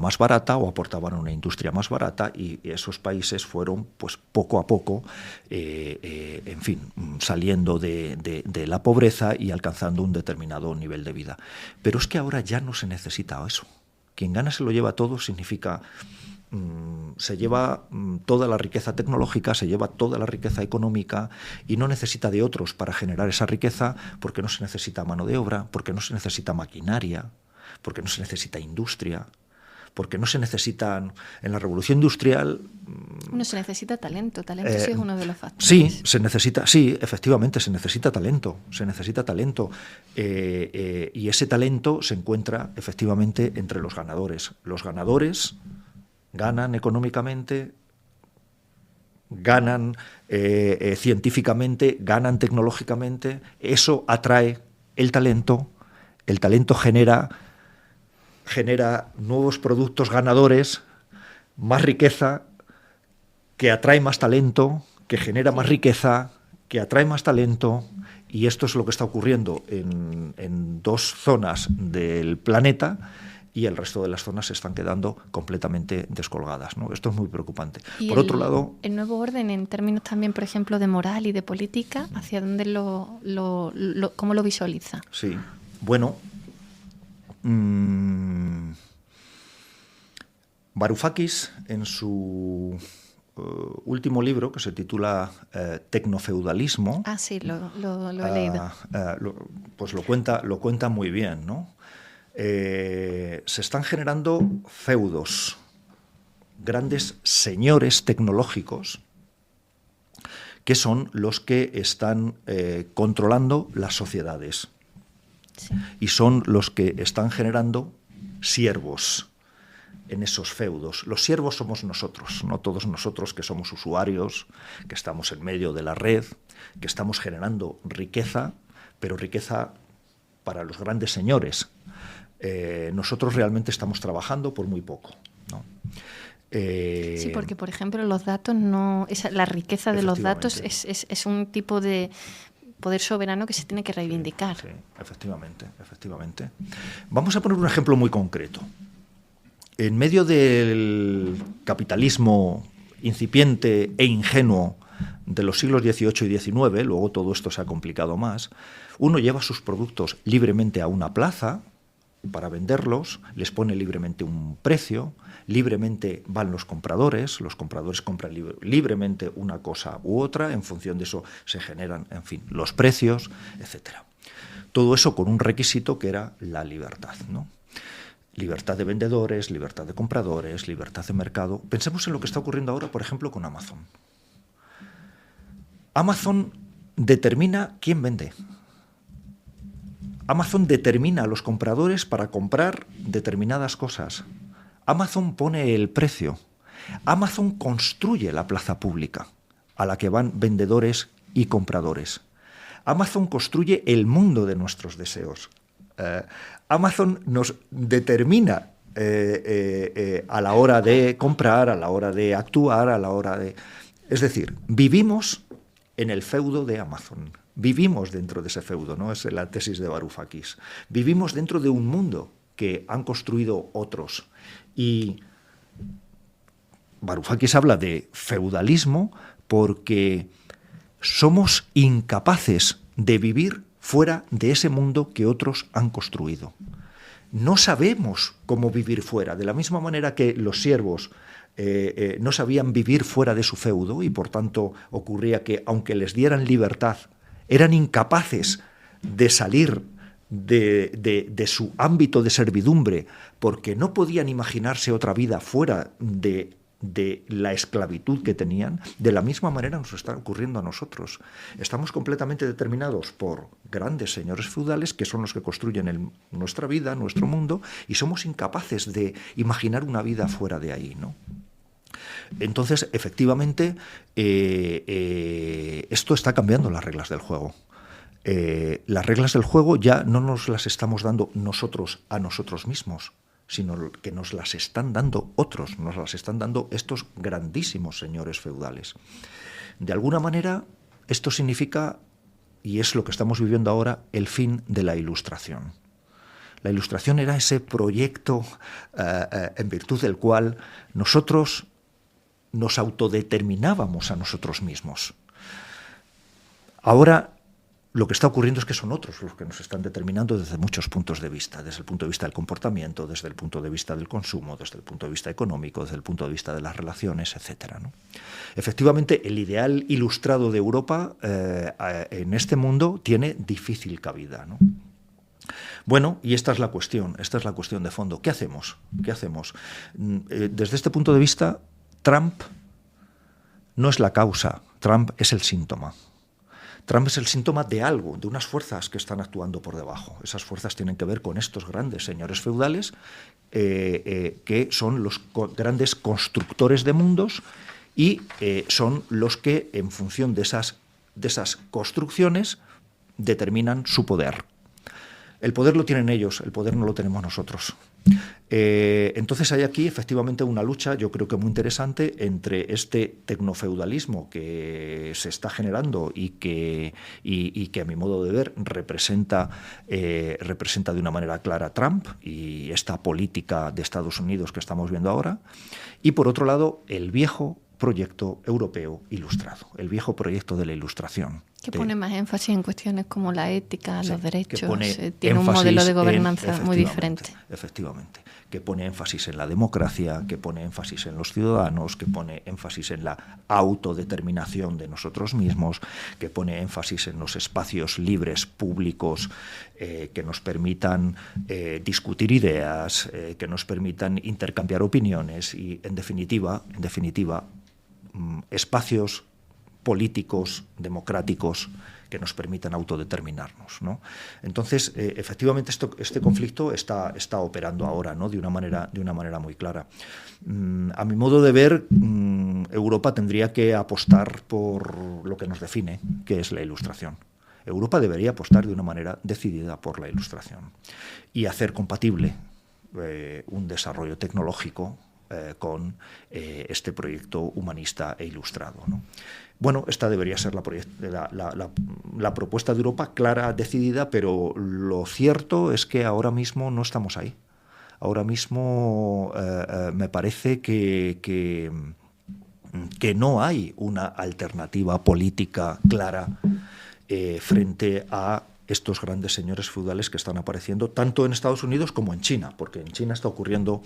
más barata o aportaban una industria más barata, y esos países fueron pues poco a poco en fin, saliendo de la pobreza y alcanzando un determinado nivel de vida. Pero es que ahora ya no se necesita eso. Quien gana se lo lleva todo significa se lleva toda la riqueza tecnológica, se lleva toda la riqueza económica y no necesita de otros para generar esa riqueza, porque no se necesita mano de obra, porque no se necesita maquinaria, porque no se necesita industria, porque no se necesitan... En la revolución industrial... No se necesita talento sí es uno de los factores. Sí, efectivamente, se necesita talento, y ese talento se encuentra efectivamente entre los ganadores. Los ganadores ganan económicamente, ganan científicamente, ganan tecnológicamente, eso atrae el talento genera nuevos productos ganadores, más riqueza, que atrae más talento, que genera más riqueza, que atrae más talento, y esto es lo que está ocurriendo en dos zonas del planeta, y el resto de las zonas se están quedando completamente descolgadas, ¿no? Esto es muy preocupante. Y por otro lado, el nuevo orden, en términos también, por ejemplo, de moral y de política, ¿hacia dónde cómo lo visualiza? Sí, bueno... Varoufakis, en su último libro, que se titula Tecnofeudalismo... Ah, sí, lo he leído. Pues lo cuenta muy bien, ¿no? Se están generando feudos, grandes señores tecnológicos, que son los que están controlando las sociedades. Sí. Y son los que están generando siervos en esos feudos. Los siervos somos nosotros, no todos nosotros que somos usuarios, que estamos en medio de la red, que estamos generando riqueza, pero riqueza para los grandes señores. Nosotros realmente estamos trabajando por muy poco, ¿no? Sí, porque, por ejemplo, los datos la riqueza de los datos es un tipo de poder soberano que se tiene que reivindicar. Sí, efectivamente. Vamos a poner un ejemplo muy concreto. En medio del capitalismo incipiente e ingenuo de los siglos XVIII y XIX, luego todo esto se ha complicado más, uno lleva sus productos libremente a una plaza para venderlos, les pone libremente un precio, libremente van los compradores compran libremente una cosa u otra, en función de eso se generan, en fin, los precios, etc. Todo eso con un requisito que era la libertad, ¿no? Libertad de vendedores, libertad de compradores, libertad de mercado. Pensemos en lo que está ocurriendo ahora, por ejemplo, con Amazon. Amazon determina quién vende. Amazon determina a los compradores para comprar determinadas cosas. Amazon pone el precio. Amazon construye la plaza pública a la que van vendedores y compradores. Amazon construye el mundo de nuestros deseos. Amazon nos determina a la hora de comprar, a la hora de actuar, a la hora de... Es decir, vivimos en el feudo de Amazon. Vivimos dentro de ese feudo, ¿no? Es la tesis de Varoufakis. Vivimos dentro de un mundo que han construido otros. Y Varoufakis habla de feudalismo porque somos incapaces de vivir fuera de ese mundo que otros han construido. No sabemos cómo vivir fuera, de la misma manera que los siervos no sabían vivir fuera de su feudo y por tanto ocurría que aunque les dieran libertad, eran incapaces de salir de su ámbito de servidumbre porque no podían imaginarse otra vida fuera de la esclavitud que tenían. De la misma manera nos está ocurriendo a nosotros. Estamos completamente determinados por grandes señores feudales que son los que construyen nuestra vida, nuestro mundo, y somos incapaces de imaginar una vida fuera de ahí, ¿no? Entonces, efectivamente, esto está cambiando las reglas del juego. Las reglas del juego ya no nos las estamos dando nosotros a nosotros mismos, sino que nos las están dando otros, nos las están dando estos grandísimos señores feudales. De alguna manera, esto significa, y es lo que estamos viviendo ahora, el fin de la Ilustración. La Ilustración era ese proyecto en virtud del cual nosotros nos autodeterminábamos a nosotros mismos. Ahora lo que está ocurriendo es que son otros los que nos están determinando desde muchos puntos de vista, desde el punto de vista del comportamiento, desde el punto de vista del consumo, desde el punto de vista económico, desde el punto de vista de las relaciones, etcétera, ¿no? Efectivamente, el ideal ilustrado de Europa en este mundo tiene difícil cabida, ¿no? Bueno, y esta es la cuestión de fondo. ¿Qué hacemos? Desde este punto de vista, Trump no es la causa, Trump es el síntoma. Trump es el síntoma de algo, de unas fuerzas que están actuando por debajo. Esas fuerzas tienen que ver con estos grandes señores feudales que son los grandes constructores de mundos y son los que, en función de esas construcciones, determinan su poder. El poder lo tienen ellos, el poder no lo tenemos nosotros. Entonces hay aquí efectivamente una lucha, yo creo que muy interesante, entre este tecnofeudalismo que se está generando y que a mi modo de ver representa de una manera clara Trump y esta política de Estados Unidos que estamos viendo ahora, y por otro lado el viejo proyecto europeo ilustrado, el viejo proyecto de la Ilustración. Que pone más énfasis en cuestiones como la ética, los derechos, tiene un modelo de gobernanza muy diferente. Efectivamente, que pone énfasis en la democracia, que pone énfasis en los ciudadanos, que pone énfasis en la autodeterminación de nosotros mismos, que pone énfasis en los espacios libres, públicos, que nos permitan discutir ideas, que nos permitan intercambiar opiniones y, en definitiva, espacios políticos, democráticos, que nos permitan autodeterminarnos, ¿no? Entonces, efectivamente, este conflicto está operando ahora, ¿no? de una manera muy clara. A mi modo de ver, Europa tendría que apostar por lo que nos define, que es la Ilustración. Europa debería apostar de una manera decidida por la Ilustración y hacer compatible un desarrollo tecnológico con este proyecto humanista e ilustrado, ¿no? Bueno, esta debería ser la propuesta de Europa, clara, decidida, pero lo cierto es que ahora mismo no estamos ahí. Ahora mismo me parece que no hay una alternativa política clara frente a estos grandes señores feudales que están apareciendo tanto en Estados Unidos como en China, porque en China está ocurriendo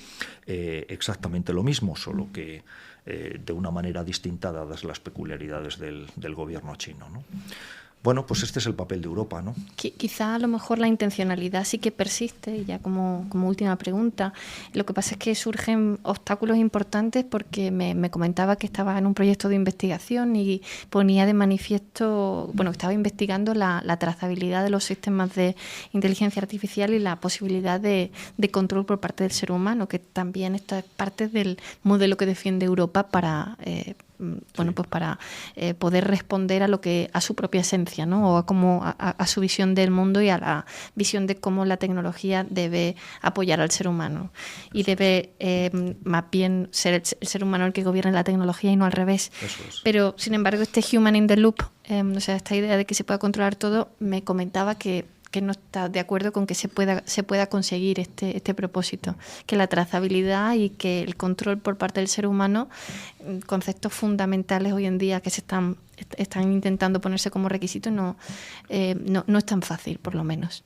exactamente lo mismo, solo que de una manera distinta dadas las peculiaridades del gobierno chino, ¿no? Bueno, pues este es el papel de Europa, ¿no? Quizá a lo mejor la intencionalidad sí que persiste, ya como última pregunta. Lo que pasa es que surgen obstáculos importantes porque me comentaba que estaba en un proyecto de investigación y ponía de manifiesto, bueno, estaba investigando la trazabilidad de los sistemas de inteligencia artificial y la posibilidad de control por parte del ser humano, que también está parte del modelo que defiende Europa para bueno, pues para poder responder a su propia esencia, ¿no? O a su visión del mundo y a la visión de cómo la tecnología debe apoyar al ser humano. Y debe más bien ser el ser humano el que gobierne la tecnología y no al revés. Eso es. Pero, sin embargo, este human in the loop, o sea, esta idea de que se pueda controlar todo, me comentaba que no está de acuerdo con que se pueda conseguir este propósito, que la trazabilidad y que el control por parte del ser humano, conceptos fundamentales hoy en día que se están intentando ponerse como requisito, no es tan fácil, por lo menos.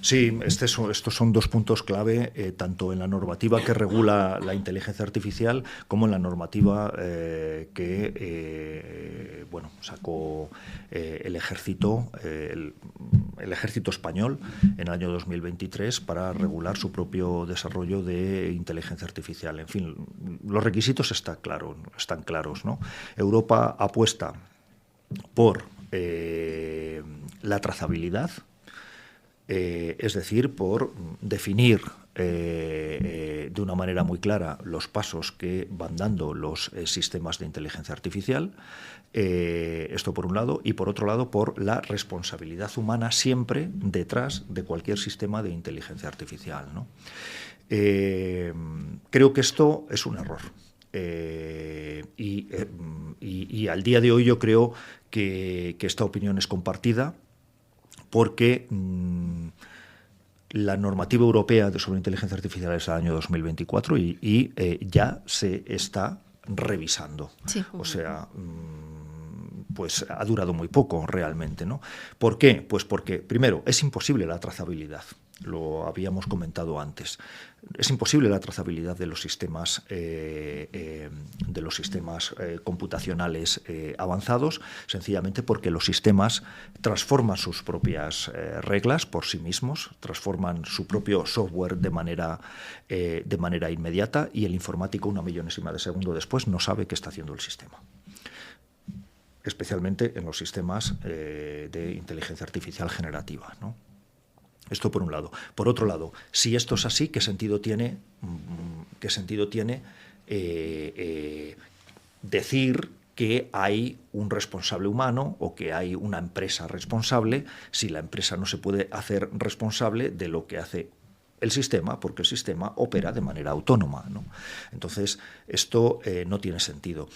Sí, estos son dos puntos clave, tanto en la normativa que regula la inteligencia artificial como en la normativa que sacó el ejército español en el año 2023 para regular su propio desarrollo de inteligencia artificial. En fin, los requisitos están claros, ¿no? Europa apuesta por la trazabilidad, es decir, por definir de una manera muy clara los pasos que van dando los sistemas de inteligencia artificial, esto por un lado, y por otro lado por la responsabilidad humana siempre detrás de cualquier sistema de inteligencia artificial, ¿no? Creo que esto es un error. Y al día de hoy yo creo que esta opinión es compartida porque la normativa europea sobre inteligencia artificial es del año 2024 y ya se está revisando. Sí. O sea, pues ha durado muy poco realmente, ¿no? ¿Por qué? Pues porque, primero, es imposible la trazabilidad. Lo habíamos comentado antes. Es imposible la trazabilidad de los sistemas computacionales avanzados, sencillamente porque los sistemas transforman sus propias reglas por sí mismos, transforman su propio software de manera inmediata, y el informático, una millonésima de segundo después, no sabe qué está haciendo el sistema. Especialmente en los sistemas de inteligencia artificial generativa, ¿no? Esto por un lado. Por otro lado, si esto es así, ¿qué sentido tiene decir que hay un responsable humano o que hay una empresa responsable si la empresa no se puede hacer responsable de lo que hace el sistema, porque el sistema opera de manera autónoma, ¿no? Entonces, esto no tiene sentido.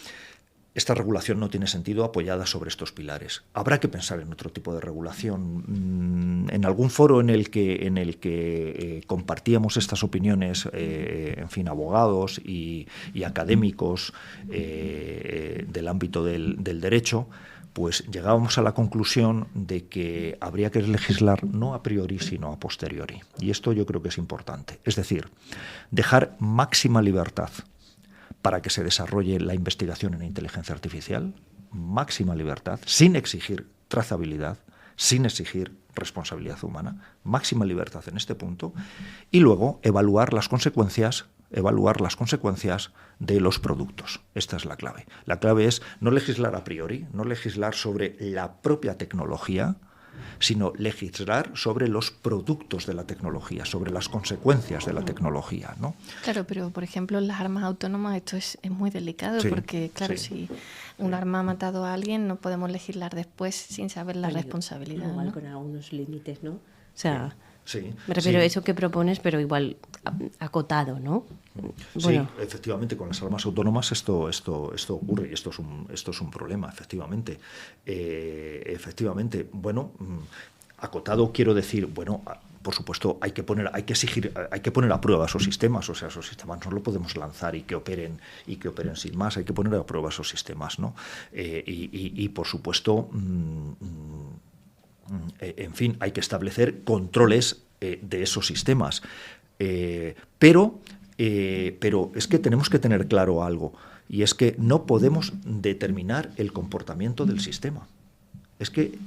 Esta regulación no tiene sentido apoyada sobre estos pilares. Habrá que pensar en otro tipo de regulación. En algún foro en el que compartíamos estas opiniones, en fin, abogados y académicos del ámbito del derecho, pues llegábamos a la conclusión de que habría que legislar no a priori, sino a posteriori. Y esto yo creo que es importante. Es decir, dejar máxima libertad para que se desarrolle la investigación en inteligencia artificial, máxima libertad, sin exigir trazabilidad, sin exigir responsabilidad humana, máxima libertad en este punto, y luego evaluar las consecuencias de los productos. Esta es la clave. La clave es no legislar a priori, no legislar sobre la propia tecnología, sino legislar sobre los productos de la tecnología, sobre las consecuencias de la tecnología, ¿no? Claro, pero por ejemplo en las armas autónomas esto es muy delicado, sí, porque claro, sí, si un arma ha matado a alguien no podemos legislar después sin saber la responsabilidad, igual, ¿no? Con algunos límites, ¿no? O sea, sí, me refiero a sí. eso que propones, pero igual acotado, ¿no? Bueno. Sí, efectivamente, con las armas autónomas esto ocurre y esto es un problema, efectivamente. Efectivamente, bueno, acotado quiero decir, bueno, por supuesto hay que poner a prueba esos sistemas, o sea, esos sistemas no lo podemos lanzar y que operen sin más, hay que poner a prueba esos sistemas, ¿no? Y por supuesto, en fin, hay que establecer controles de esos sistemas, pero es que tenemos que tener claro algo, y es que no podemos determinar el comportamiento del sistema. Es que,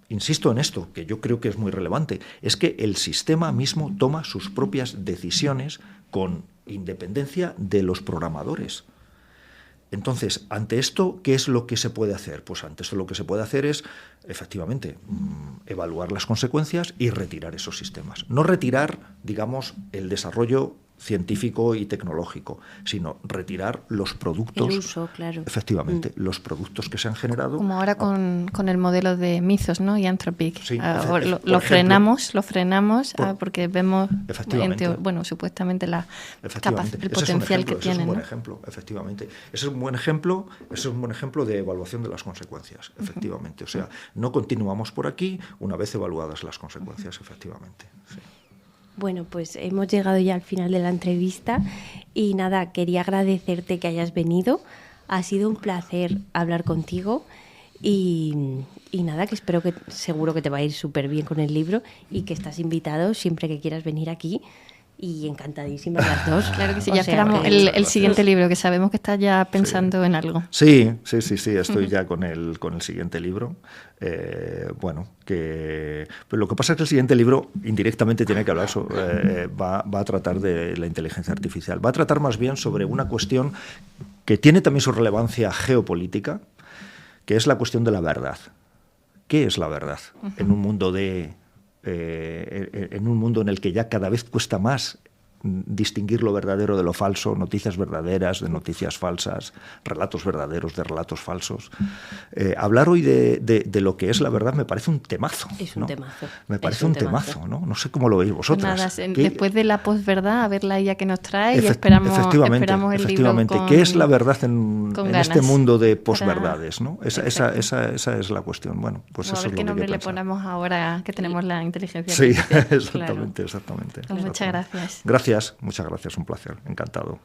insisto en esto, que yo creo que es muy relevante, es que el sistema mismo toma sus propias decisiones con independencia de los programadores. Entonces, ante esto, ¿qué es lo que se puede hacer? Pues ante esto lo que se puede hacer es, efectivamente, evaluar las consecuencias y retirar esos sistemas. No retirar, digamos, el desarrollo científico y tecnológico, sino retirar los productos. El uso, claro. Efectivamente, los productos que se han generado. Como ahora con el modelo de Mythos, ¿no? Y Anthropic. Sí, lo frenamos porque vemos, supuestamente el potencial que tienen. Ese es un buen ejemplo, efectivamente. Ese es un buen ejemplo de evaluación de las consecuencias, efectivamente. O sea, no continuamos por aquí una vez evaluadas las consecuencias, efectivamente. Sí. Bueno, pues hemos llegado ya al final de la entrevista y nada, quería agradecerte que hayas venido. Ha sido un placer hablar contigo y nada, que seguro que te va a ir súper bien con el libro y que estás invitado siempre que quieras venir aquí. Y encantadísimas las dos. Claro que sí, ya esperamos el siguiente libro, que sabemos que estás ya pensando en algo. Sí, estoy ya con el siguiente libro. Pero lo que pasa es que el siguiente libro indirectamente tiene que hablar va a tratar de la inteligencia artificial. Va a tratar más bien sobre una cuestión que tiene también su relevancia geopolítica, que es la cuestión de la verdad. ¿Qué es la verdad en un mundo en un mundo en el que ya cada vez cuesta más distinguir lo verdadero de lo falso, noticias verdaderas de noticias falsas, relatos verdaderos de relatos falsos? Hablar hoy de lo que es la verdad me parece un temazo. Es un temazo. Me parece un temazo, ¿no? No sé cómo lo veis vosotras. Pues nada, después de la posverdad, a ver la IA que nos trae y esperamos el libro ¿qué es la verdad en este mundo de posverdades, ¿no? Esa es la cuestión. Bueno, pues eso es lo que ¿qué nombre le ponemos ahora que tenemos la inteligencia artificial? Sí, exactamente. Pues muchas gracias. Muchas gracias, un placer, encantado.